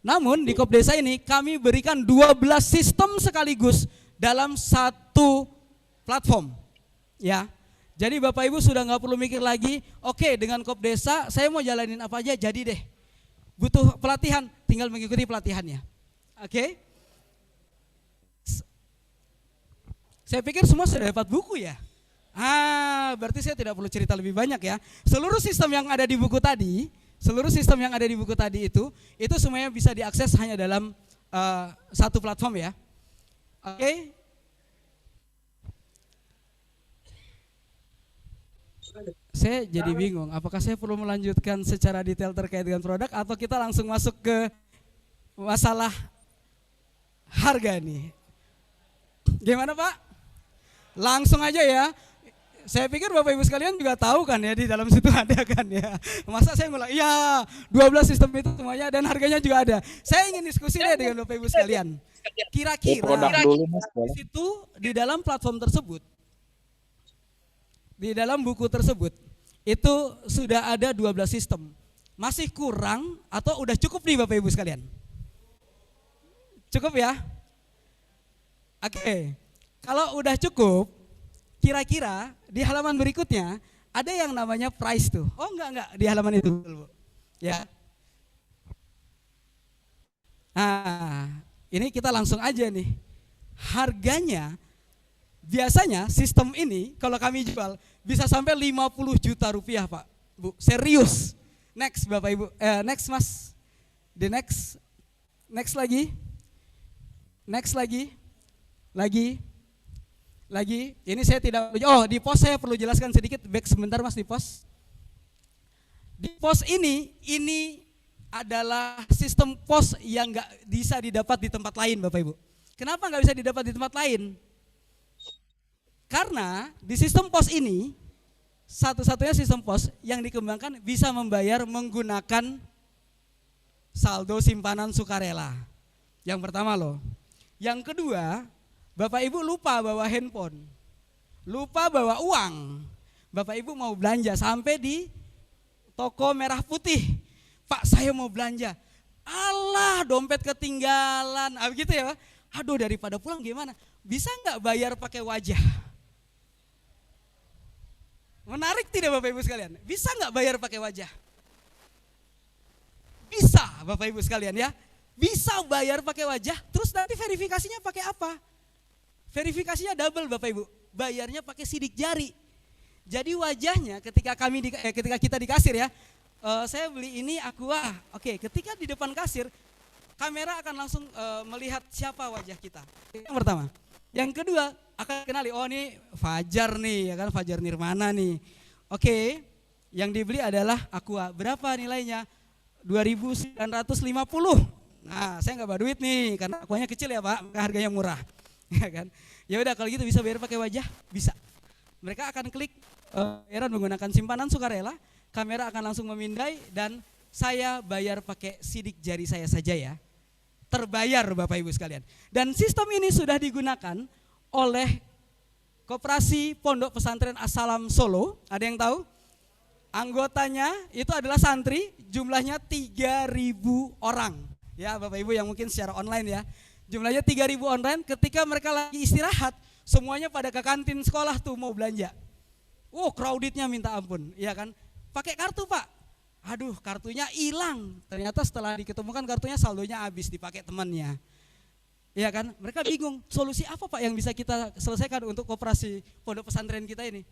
Namun di Kop Desa ini kami berikan 12 sistem sekaligus dalam satu platform. Ya, jadi Bapak Ibu sudah nggak perlu mikir lagi, oke dengan Kop Desa saya mau jalanin apa aja jadi deh. Butuh pelatihan, tinggal mengikuti pelatihannya. Oke? Saya pikir semua sudah dapat buku ya. Berarti saya tidak perlu cerita lebih banyak ya. Seluruh sistem yang ada di buku tadi, itu semuanya bisa diakses hanya dalam satu platform ya. Oke. Saya jadi bingung, apakah saya perlu melanjutkan secara detail terkait dengan produk atau kita langsung masuk ke masalah harga nih. Gimana Pak? Langsung aja ya. Saya pikir Bapak Ibu sekalian juga tahu kan ya di dalam situ ada kan ya. Masa saya ngulang, iya 12 sistem itu semuanya dan harganya juga ada. Saya ingin diskusi deh dengan Bapak Ibu sekalian. Kira-kira di situ di dalam platform tersebut, di dalam buku tersebut itu sudah ada 12 sistem. Masih kurang atau udah cukup nih Bapak Ibu sekalian? Cukup ya? Oke. Kalau udah cukup, kira-kira di halaman berikutnya ada yang namanya price tuh. Oh enggak di halaman itu. Ya. Ini kita langsung aja nih. Harganya biasanya sistem ini kalau kami jual bisa sampai 50 juta rupiah Pak, Bu. Serius. Next Bapak Ibu, next Mas. The next lagi. Next lagi, ini saya tidak, di pos saya perlu jelaskan sedikit, back sebentar Mas di pos. Di pos ini adalah sistem pos yang nggak bisa didapat di tempat lain Bapak Ibu. Kenapa nggak bisa didapat di tempat lain? Karena di sistem pos ini, satu-satunya sistem pos yang dikembangkan bisa membayar menggunakan saldo simpanan sukarela. Yang pertama loh. Yang kedua, Bapak Ibu lupa bawa handphone, lupa bawa uang. Bapak Ibu mau belanja sampai di toko Merah Putih. Pak saya mau belanja, alah dompet ketinggalan, gitu ya. Aduh daripada pulang gimana? Bisa nggak bayar pakai wajah? Menarik tidak Bapak Ibu sekalian? Bisa nggak bayar pakai wajah? Bisa Bapak Ibu sekalian ya. Bisa bayar pakai wajah, terus nanti verifikasinya pakai apa? Verifikasinya double Bapak Ibu, bayarnya pakai sidik jari. Jadi wajahnya ketika kita di kasir ya, saya beli ini Aqua. Oke, ketika di depan kasir, kamera akan langsung melihat siapa wajah kita. Yang pertama. Yang kedua, akan kenali, oh ini Fajar nih, ya kan, Fajar Nirmana nih. Oke, yang dibeli adalah Aqua. Berapa nilainya? 2.950. Nah, saya nggak bawa duit nih, karena Aquanya kecil ya Pak, maka harganya murah. Ya kan? Ya udah kalau gitu bisa bayar pakai wajah, bisa. Mereka akan klik bayaran menggunakan simpanan sukarela, kamera akan langsung memindai dan saya bayar pakai sidik jari saya saja ya. Terbayar Bapak Ibu sekalian. Dan sistem ini sudah digunakan oleh Koperasi Pondok Pesantren As-Salam Solo. Ada yang tahu? Anggotanya itu adalah santri, jumlahnya 3.000 orang. Ya Bapak Ibu yang mungkin secara online ya. Jumlahnya 3.000 online, ketika mereka lagi istirahat, semuanya pada ke kantin sekolah tuh mau belanja. Crowdednya minta ampun, ya kan? Pakai kartu Pak. Aduh, kartunya hilang. Ternyata setelah diketemukan kartunya saldonya habis dipakai temannya. Ya kan? Mereka bingung, solusi apa Pak yang bisa kita selesaikan untuk koperasi pondok pesantren kita ini?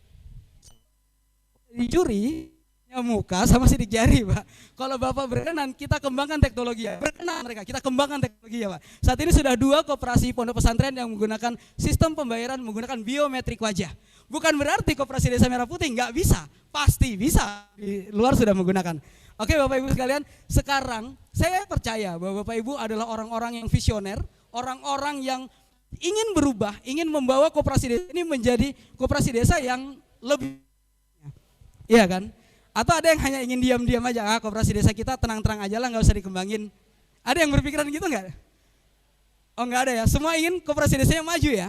Dicuri muka sama sidik jari Pak. Kalau Bapak berkenan, kita kembangkan teknologi ya. Berkenan mereka, kita kembangkan teknologi ya Pak. Saat ini sudah 2 koperasi pondok pesantren yang menggunakan sistem pembayaran menggunakan biometrik wajah. Bukan berarti Koperasi Desa Merah Putih nggak bisa, pasti bisa. Di luar sudah menggunakan. Oke Bapak Ibu sekalian, sekarang saya percaya bahwa Bapak Ibu adalah orang-orang yang visioner, orang-orang yang ingin berubah, ingin membawa koperasi desa ini menjadi koperasi desa yang lebih, iya kan? Atau ada yang hanya ingin diam-diam aja, koperasi desa kita tenang-tenang aja lah, nggak usah dikembangin. Ada yang berpikiran gitu nggak? Oh nggak ada ya, semua ingin koperasi desanya maju ya?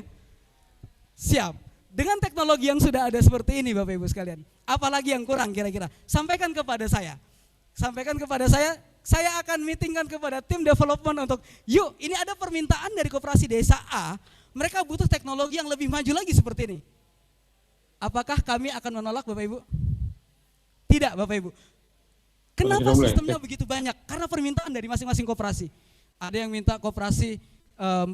Siap. Dengan teknologi yang sudah ada seperti ini Bapak Ibu sekalian, apalagi yang kurang kira-kira? Sampaikan kepada saya. Sampaikan kepada saya akan meetingkan kepada tim development untuk, yuk ini ada permintaan dari koperasi desa A, mereka butuh teknologi yang lebih maju lagi seperti ini. Apakah kami akan menolak Bapak Ibu? Tidak Bapak Ibu. Kenapa sistemnya begitu banyak? Karena permintaan dari masing-masing koperasi. Ada yang minta koperasi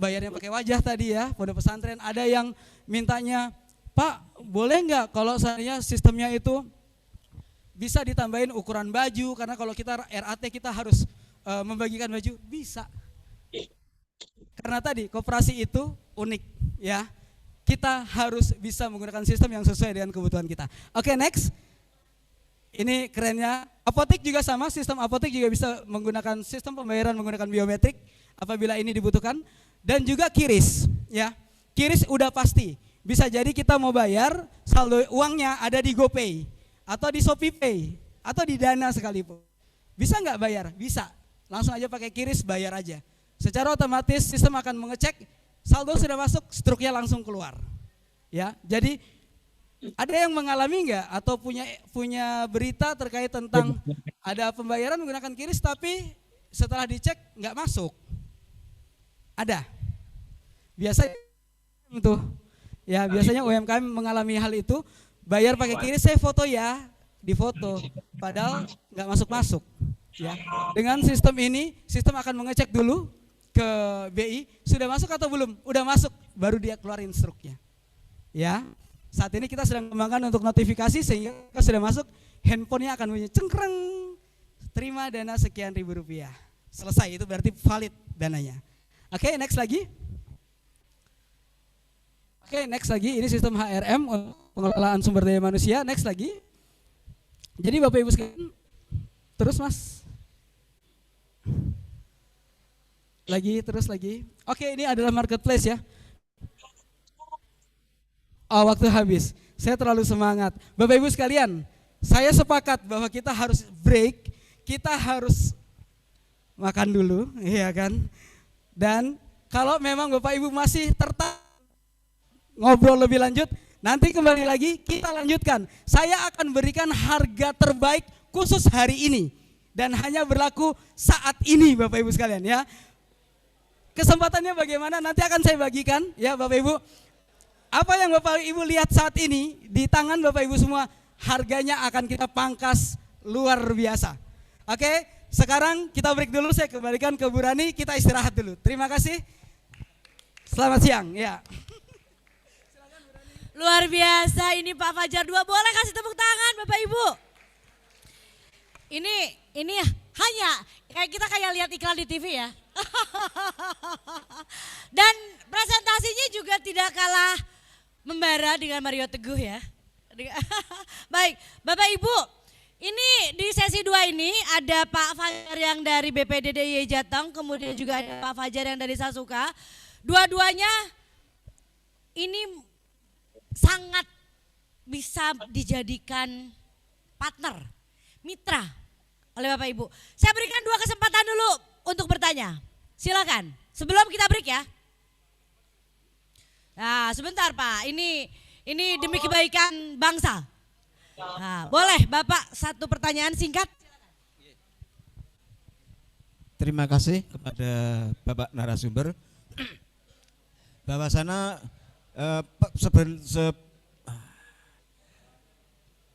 bayarnya pakai wajah tadi ya, pondok pesantren. Ada yang mintanya, Pak boleh nggak kalau seandainya sistemnya itu bisa ditambahin ukuran baju, karena kalau kita RAT kita harus membagikan baju, bisa. Karena tadi koperasi itu unik ya, kita harus bisa menggunakan sistem yang sesuai dengan kebutuhan kita. Oke, next. Ini kerennya, apotek juga sama, sistem apotek juga bisa menggunakan sistem pembayaran menggunakan biometrik apabila ini dibutuhkan. Dan juga QRIS ya, QRIS udah pasti, bisa jadi kita mau bayar saldo uangnya ada di GoPay atau di ShopeePay atau di Dana sekalipun. Bisa nggak bayar? Bisa, langsung aja pakai QRIS bayar aja. Secara otomatis sistem akan mengecek saldo sudah masuk, struknya langsung keluar. Ya, jadi ada yang mengalami nggak atau punya berita terkait tentang ada pembayaran menggunakan QRIS tapi setelah dicek nggak masuk? Ada. Biasanya tuh, ya biasanya UMKM mengalami hal itu, bayar pakai QRIS, saya foto ya, difoto, padahal nggak masuk. Ya, dengan sistem ini, sistem akan mengecek dulu ke BI, sudah masuk atau belum? Udah masuk, baru dia keluarin struknya. Ya. Saat ini kita sedang kembangkan untuk notifikasi sehingga kita sudah masuk, handphonenya akan bunyi cengkreng, terima dana sekian ribu rupiah. Selesai, itu berarti valid dananya. Oke, next lagi. Oke, next lagi, ini sistem HRM untuk pengelolaan sumber daya manusia. Next lagi. Jadi Bapak Ibu sekalian, terus Mas. Terus lagi. Oke, ini adalah marketplace ya. Oh, waktu habis. Saya terlalu semangat. Bapak Ibu sekalian, saya sepakat bahwa kita harus break, kita harus makan dulu, iya kan? Dan kalau memang Bapak Ibu masih tertarik ngobrol lebih lanjut, nanti kembali lagi kita lanjutkan. Saya akan berikan harga terbaik khusus hari ini dan hanya berlaku saat ini Bapak Ibu sekalian ya. Kesempatannya bagaimana nanti akan saya bagikan ya Bapak Ibu. Apa yang Bapak Ibu lihat saat ini di tangan Bapak Ibu semua harganya akan kita pangkas luar biasa. Oke, sekarang kita break dulu, saya kembalikan ke Bu Rani, kita istirahat dulu. Terima kasih. Selamat siang. Ya. Luar biasa ini Pak Fajar 2. Boleh kasih tepuk tangan Bapak Ibu. Ini hanya kayak kita kayak lihat iklan di TV ya. Dan presentasinya juga tidak kalah membara dengan Mario Teguh ya. Baik, Bapak Ibu, ini di sesi 2 ini ada Pak Fajar yang dari BPD DIY Jateng, kemudian juga ada Pak Fajar yang dari Sasuka. Dua-duanya ini sangat bisa dijadikan partner, mitra oleh Bapak Ibu. Saya berikan 2 kesempatan dulu untuk bertanya. Silakan. Sebelum kita break ya. Nah, sebentar Pak. Ini demi kebaikan bangsa. Nah, boleh Bapak satu pertanyaan singkat? Terima kasih kepada Bapak narasumber. Bahwasana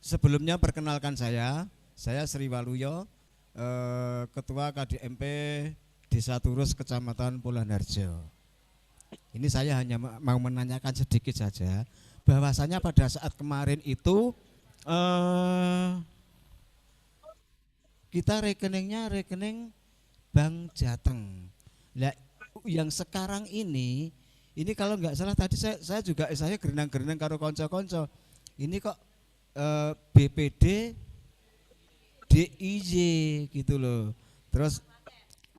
sebelumnya perkenalkan saya Sri Waluyo, Ketua KDMP Desa Turus Kecamatan Pulanharjo. Ini saya hanya mau menanyakan sedikit saja, bahwasanya pada saat kemarin itu kita rekeningnya rekening Bank Jateng. Nah, yang sekarang ini kalau nggak salah tadi saya juga gerenang-gerenang karo konco-konco. Ini kok BPD DIY gitu loh. Terus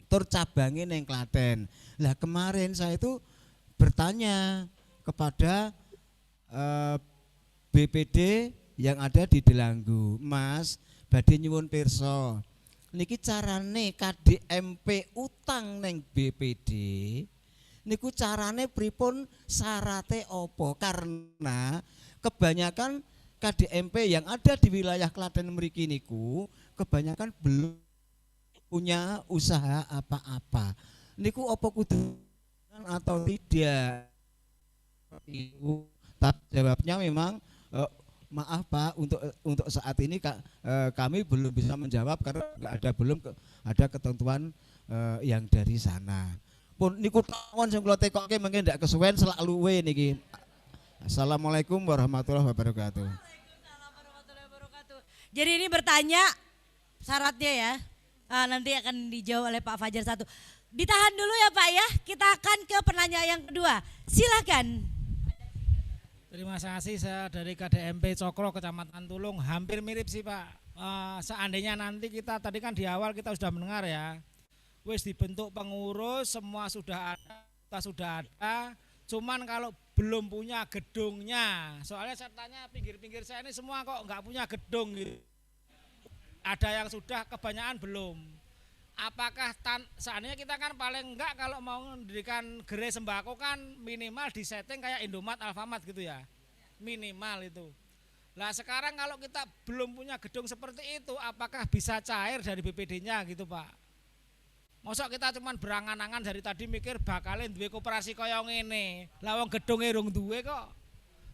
tur cabangin yang Klaten. Lah kemarin saya itu bertanya kepada BPD yang ada di Delanggu, Mas, badhe nyuwun pirsa. Niki carane KDMP utang neng BPD. Niku carane pripun, syarate opo? Karena kebanyakan KDMP yang ada di wilayah Klaten mriki niku kebanyakan belum punya usaha apa-apa. Niku opo kudu atau tidak? Tapi jawabnya memang maaf Pak, untuk saat ini kami belum bisa menjawab karena belum ada ketentuan yang dari sana. Pun niku tawon sing kula tekokke mengke ndak kesuwen selalu we niki. Assalamualaikum warahmatullahi wabarakatuh. Waalaikumsalam warahmatullahi wabarakatuh. Jadi ini bertanya syaratnya ya. Nanti akan dijawab oleh Pak Fajar 1. Ditahan dulu ya Pak ya. Kita akan ke penanya yang kedua. Silakan. Terima kasih, saya dari KDMP Cokro Kecamatan Tulung. Hampir mirip sih Pak. Seandainya nanti kita tadi kan di awal kita sudah mendengar ya, wis dibentuk pengurus, semua sudah ada, kita sudah ada. Cuman kalau belum punya gedungnya, soalnya saya tanya pinggir-pinggir saya ini semua kok nggak punya gedung gitu. Ada yang sudah, kebanyakan belum. Apakah seandainya kita kan paling enggak kalau mau mendirikan gerai sembako kan minimal disetting kayak Indomaret, Alfamart gitu ya, minimal itu. Lah sekarang kalau kita belum punya gedung seperti itu, apakah bisa cair dari BPD-nya gitu Pak? Mosok kita cuman berangan-angan dari tadi mikir bakalin duwe koperasi kaya ngene, lah wong gedunge rung duwe kok.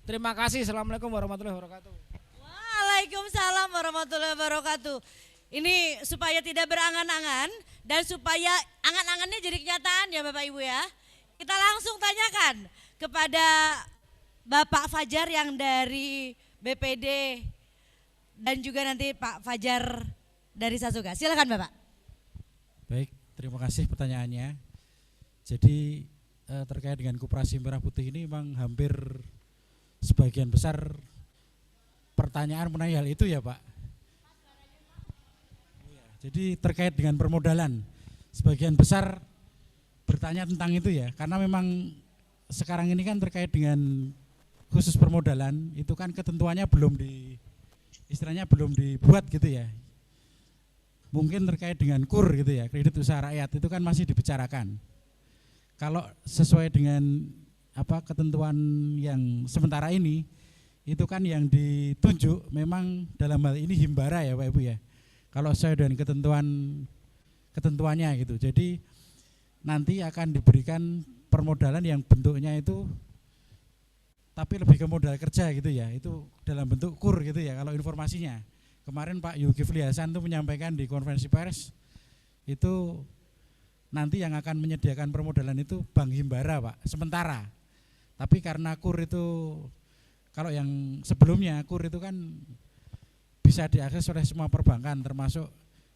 Terima kasih. Assalamualaikum warahmatullahi wabarakatuh. Waalaikumsalam warahmatullahi wabarakatuh. Ini supaya tidak berangan-angan dan supaya angan-angannya jadi kenyataan ya Bapak Ibu ya. Kita langsung tanyakan kepada Bapak Fajar yang dari BPD dan juga nanti Pak Fajar dari Sasuka. Silakan Bapak. Baik, terima kasih pertanyaannya. Jadi terkait dengan Koperasi Merah Putih ini memang hampir sebagian besar pertanyaan mengenai hal itu ya Pak. Jadi terkait dengan permodalan, sebagian besar bertanya tentang itu ya, karena memang sekarang ini kan terkait dengan khusus permodalan, itu kan ketentuannya istilahnya belum dibuat gitu ya. Mungkin terkait dengan KUR gitu ya, kredit usaha rakyat, itu kan masih dibicarakan. Kalau sesuai dengan ketentuan yang sementara ini, itu kan yang ditunjuk memang dalam hal ini Himbara ya Pak Ibu ya. Kalau sesuai dengan ketentuannya gitu. Jadi nanti akan diberikan permodalan yang bentuknya itu tapi lebih ke modal kerja gitu ya, itu dalam bentuk kur gitu ya kalau informasinya. Kemarin Pak Zulkifli Hasan tuh menyampaikan di konferensi pers, itu nanti yang akan menyediakan permodalan itu Bank Himbara Pak, sementara. Tapi karena kur itu, kalau yang sebelumnya kur itu kan bisa diakses oleh semua perbankan termasuk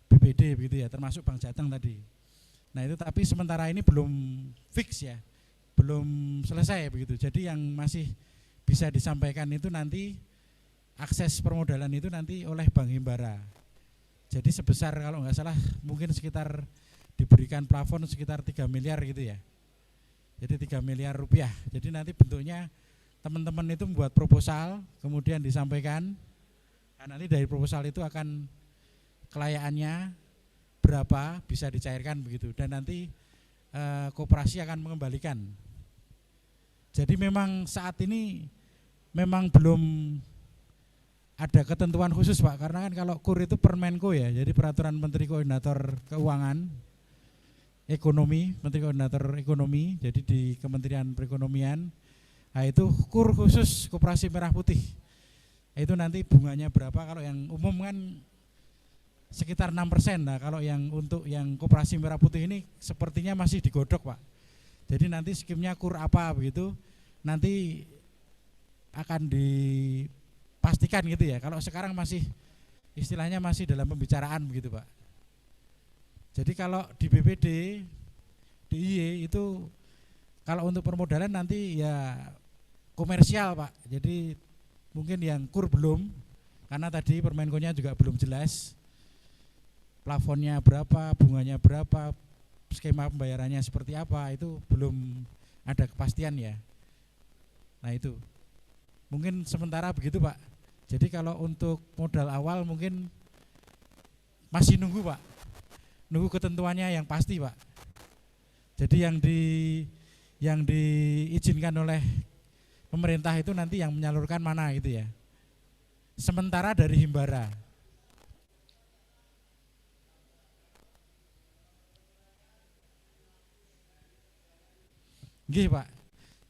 BPD begitu ya, termasuk Bank Jateng tadi. Nah itu tapi sementara ini belum fix ya, belum selesai begitu. Jadi yang masih bisa disampaikan itu nanti akses permodalan itu nanti oleh Bank Himbara. Jadi sebesar kalau nggak salah mungkin sekitar diberikan plafon sekitar 3 miliar gitu ya. Jadi 3 miliar rupiah. Jadi nanti bentuknya teman-teman itu membuat proposal, kemudian disampaikan. Nah, nanti dari proposal itu akan kelayakannya berapa bisa dicairkan begitu. Dan nanti koperasi akan mengembalikan. Jadi memang saat ini memang belum ada ketentuan khusus Pak, karena kan kalau kur itu Permenko ya, jadi peraturan Menteri Koordinator Keuangan Ekonomi, Menteri Koordinator Ekonomi, jadi di Kementerian Perekonomian. Nah itu kur khusus Koperasi Merah Putih. Itu nanti bunganya berapa, kalau yang umum kan sekitar 6%. Nah kalau yang untuk yang Koperasi Merah Putih ini sepertinya masih digodok Pak. Jadi nanti skimnya kur apa begitu, nanti akan dipastikan gitu ya. Kalau sekarang masih istilahnya masih dalam pembicaraan begitu Pak. Jadi kalau di BPD, DIY itu kalau untuk permodalan nanti ya komersial Pak. Jadi mungkin yang kur belum, karena tadi Permenkonya juga belum jelas. Plafonnya berapa, bunganya berapa, skema pembayarannya seperti apa, itu belum ada kepastian ya. Nah itu, mungkin sementara begitu Pak. Jadi kalau untuk modal awal mungkin masih nunggu Pak. Nunggu ketentuannya yang pasti Pak. Jadi yang diizinkan oleh pemerintah itu nanti yang menyalurkan mana gitu ya. Sementara dari Himbara. Nggih Pak.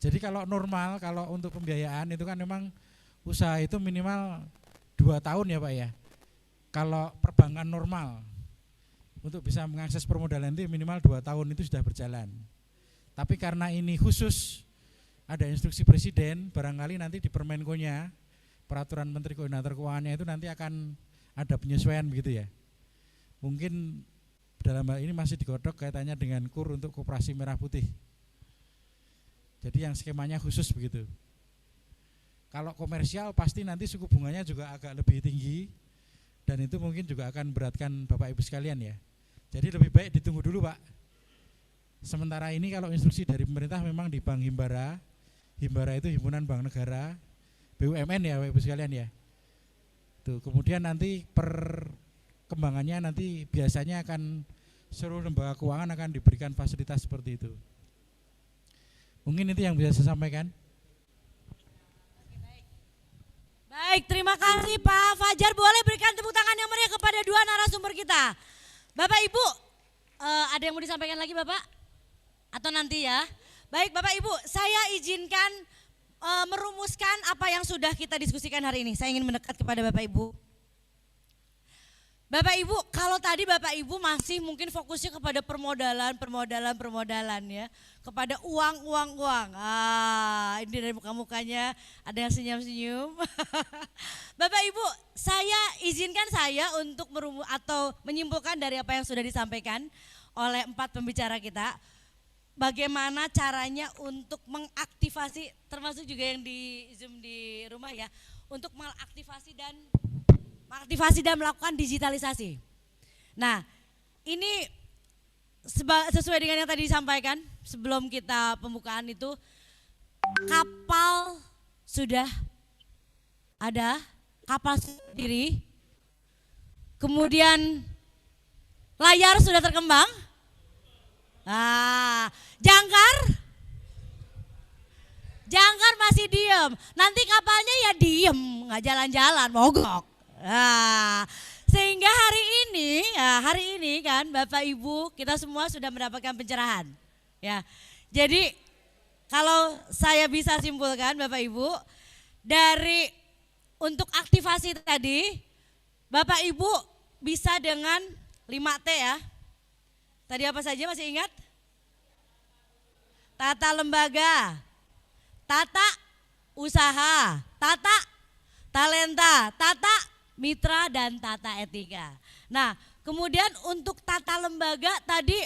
Jadi kalau normal, kalau untuk pembiayaan itu kan memang usaha itu minimal 2 tahun ya Pak ya. Kalau perbankan normal untuk bisa mengakses permodalan itu minimal 2 tahun itu sudah berjalan. Tapi karena ini khusus ada instruksi presiden, barangkali nanti di Permenkonya, peraturan Menteri Koordinator Keuangannya itu nanti akan ada penyesuaian begitu ya. Mungkin dalam hal ini masih digodok kaitannya dengan kur untuk Koperasi Merah Putih. Jadi yang skemanya khusus begitu. Kalau komersial pasti nanti suku bunganya juga agak lebih tinggi, dan itu mungkin juga akan beratkan Bapak Ibu sekalian ya. Jadi lebih baik ditunggu dulu Pak. Sementara ini kalau instruksi dari pemerintah memang di Bank Himbara. Himbara itu Himpunan Bank Negara, BUMN ya Bapak Ibu sekalian ya. Tuh, kemudian nanti perkembangannya nanti biasanya akan seluruh lembaga keuangan akan diberikan fasilitas seperti itu. Mungkin itu yang bisa saya sampaikan. Baik, terima kasih Pak Fajar. Boleh berikan tepuk tangan yang meriah kepada dua narasumber kita. Bapak Ibu, ada yang mau disampaikan lagi Bapak? Atau nanti ya? Baik Bapak Ibu, saya izinkan merumuskan apa yang sudah kita diskusikan hari ini. Saya ingin mendekat kepada Bapak Ibu. Bapak Ibu, kalau tadi Bapak Ibu masih mungkin fokusnya kepada permodalan ya, kepada uang. Ini dari muka-mukanya ada yang senyum-senyum. Bapak Ibu, saya izinkan saya untuk menyimpulkan dari apa yang sudah disampaikan oleh 4 pembicara kita. Bagaimana caranya untuk mengaktifasi, termasuk juga yang di Zoom di rumah ya, untuk mengaktifasi dan melakukan digitalisasi. Nah, ini sesuai dengan yang tadi disampaikan sebelum kita pembukaan itu, kapal sudah ada, kapal sendiri, kemudian layar sudah terkembang. Nah, jangkar masih diem. Nanti kapalnya ya diem, nggak jalan-jalan, mogok. Nah, sehingga hari ini kan Bapak Ibu kita semua sudah mendapatkan pencerahan. Ya, jadi kalau saya bisa simpulkan Bapak Ibu, dari untuk aktivasi tadi, Bapak Ibu bisa dengan 5T ya. Tadi apa saja masih ingat? Tata lembaga, tata usaha, tata talenta, tata mitra, dan tata etika. Nah, kemudian untuk tata lembaga tadi,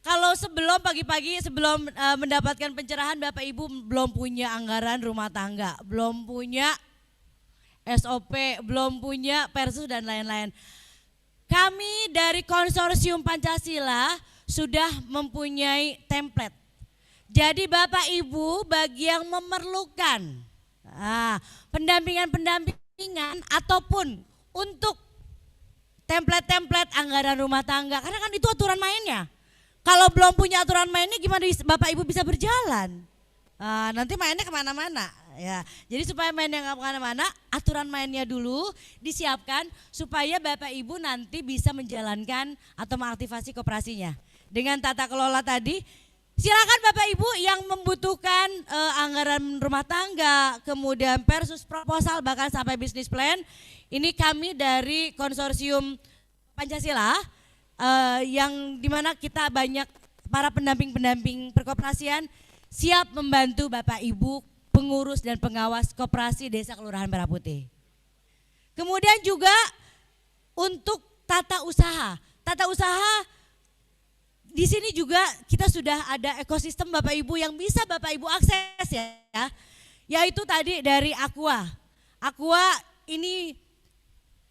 kalau sebelum pagi-pagi sebelum mendapatkan pencerahan, Bapak Ibu belum punya anggaran rumah tangga, belum punya SOP, belum punya persus dan lain-lain. Kami dari Konsorsium Pancasila sudah mempunyai template. Jadi Bapak Ibu bagi yang memerlukan pendampingan ataupun untuk template-template anggaran rumah tangga, karena kan itu aturan mainnya. Kalau belum punya aturan mainnya gimana Bapak Ibu bisa berjalan? Nanti mainnya kemana-mana ya. Jadi supaya mainnya nggak kemana-mana, aturan mainnya dulu disiapkan supaya Bapak Ibu nanti bisa menjalankan atau mengaktifasi koperasinya. Dengan tata kelola tadi, silakan Bapak Ibu yang membutuhkan anggaran rumah tangga, kemudian persus proposal, bahkan sampai bisnis plan. Ini kami dari Konsorsium Pancasila yang dimana kita banyak para pendamping-pendamping perkoperasian siap membantu Bapak Ibu pengurus dan pengawas koperasi Desa Kelurahan Merah Putih. Kemudian juga untuk tata usaha. Tata usaha di sini juga kita sudah ada ekosistem Bapak Ibu yang bisa Bapak Ibu akses ya. Yaitu tadi dari Aqua. Aqua ini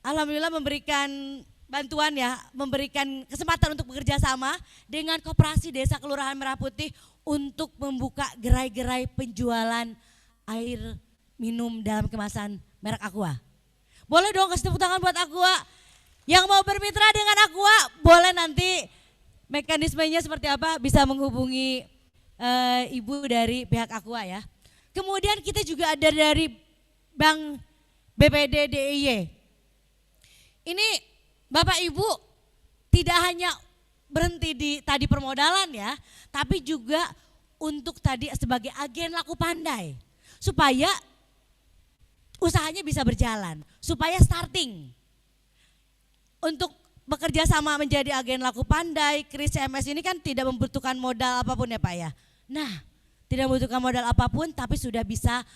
alhamdulillah memberikan bantuan ya, memberikan kesempatan untuk bekerja sama dengan Koperasi Desa Kelurahan Merah Putih untuk membuka gerai-gerai penjualan air minum dalam kemasan merek Aqua. Boleh dong kasih tepuk tangan buat Aqua. Yang mau bermitra dengan Aqua, boleh nanti mekanismenya seperti apa bisa menghubungi Ibu dari pihak Aqua ya. Kemudian kita juga ada dari Bank BPD DIY. Ini Bapak Ibu tidak hanya berhenti di tadi permodalan ya, tapi juga untuk tadi sebagai agen laku pandai supaya usahanya bisa berjalan, supaya starting untuk bekerja sama menjadi agen laku pandai. Kris CMS ini kan tidak membutuhkan modal apapun ya Pak ya. Nah, tidak membutuhkan modal apapun tapi sudah bisa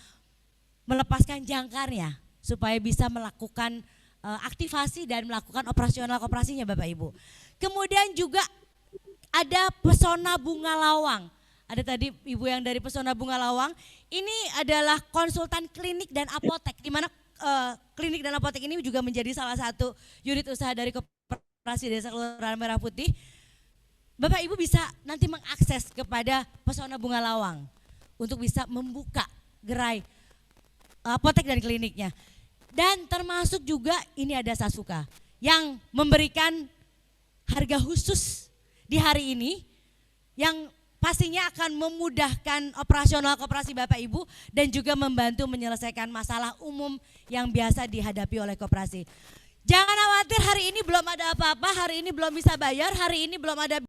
melepaskan jangkarnya supaya bisa melakukan aktivasi dan melakukan operasional koperasinya Bapak Ibu. Kemudian juga ada Pesona Bunga Lawang. Ada tadi Ibu yang dari Pesona Bunga Lawang. Ini adalah konsultan klinik dan apotek, di mana klinik dan apotek ini juga menjadi salah satu unit usaha dari Koperasi Desa Kelurahan Merah Putih. Bapak Ibu bisa nanti mengakses kepada Pesona Bunga Lawang untuk bisa membuka gerai apotek dan kliniknya. Dan termasuk juga ini ada Sasuka yang memberikan harga khusus di hari ini yang pastinya akan memudahkan operasional koperasi Bapak Ibu dan juga membantu menyelesaikan masalah umum yang biasa dihadapi oleh koperasi. Jangan khawatir, hari ini belum ada apa-apa, hari ini belum bisa bayar, hari ini belum ada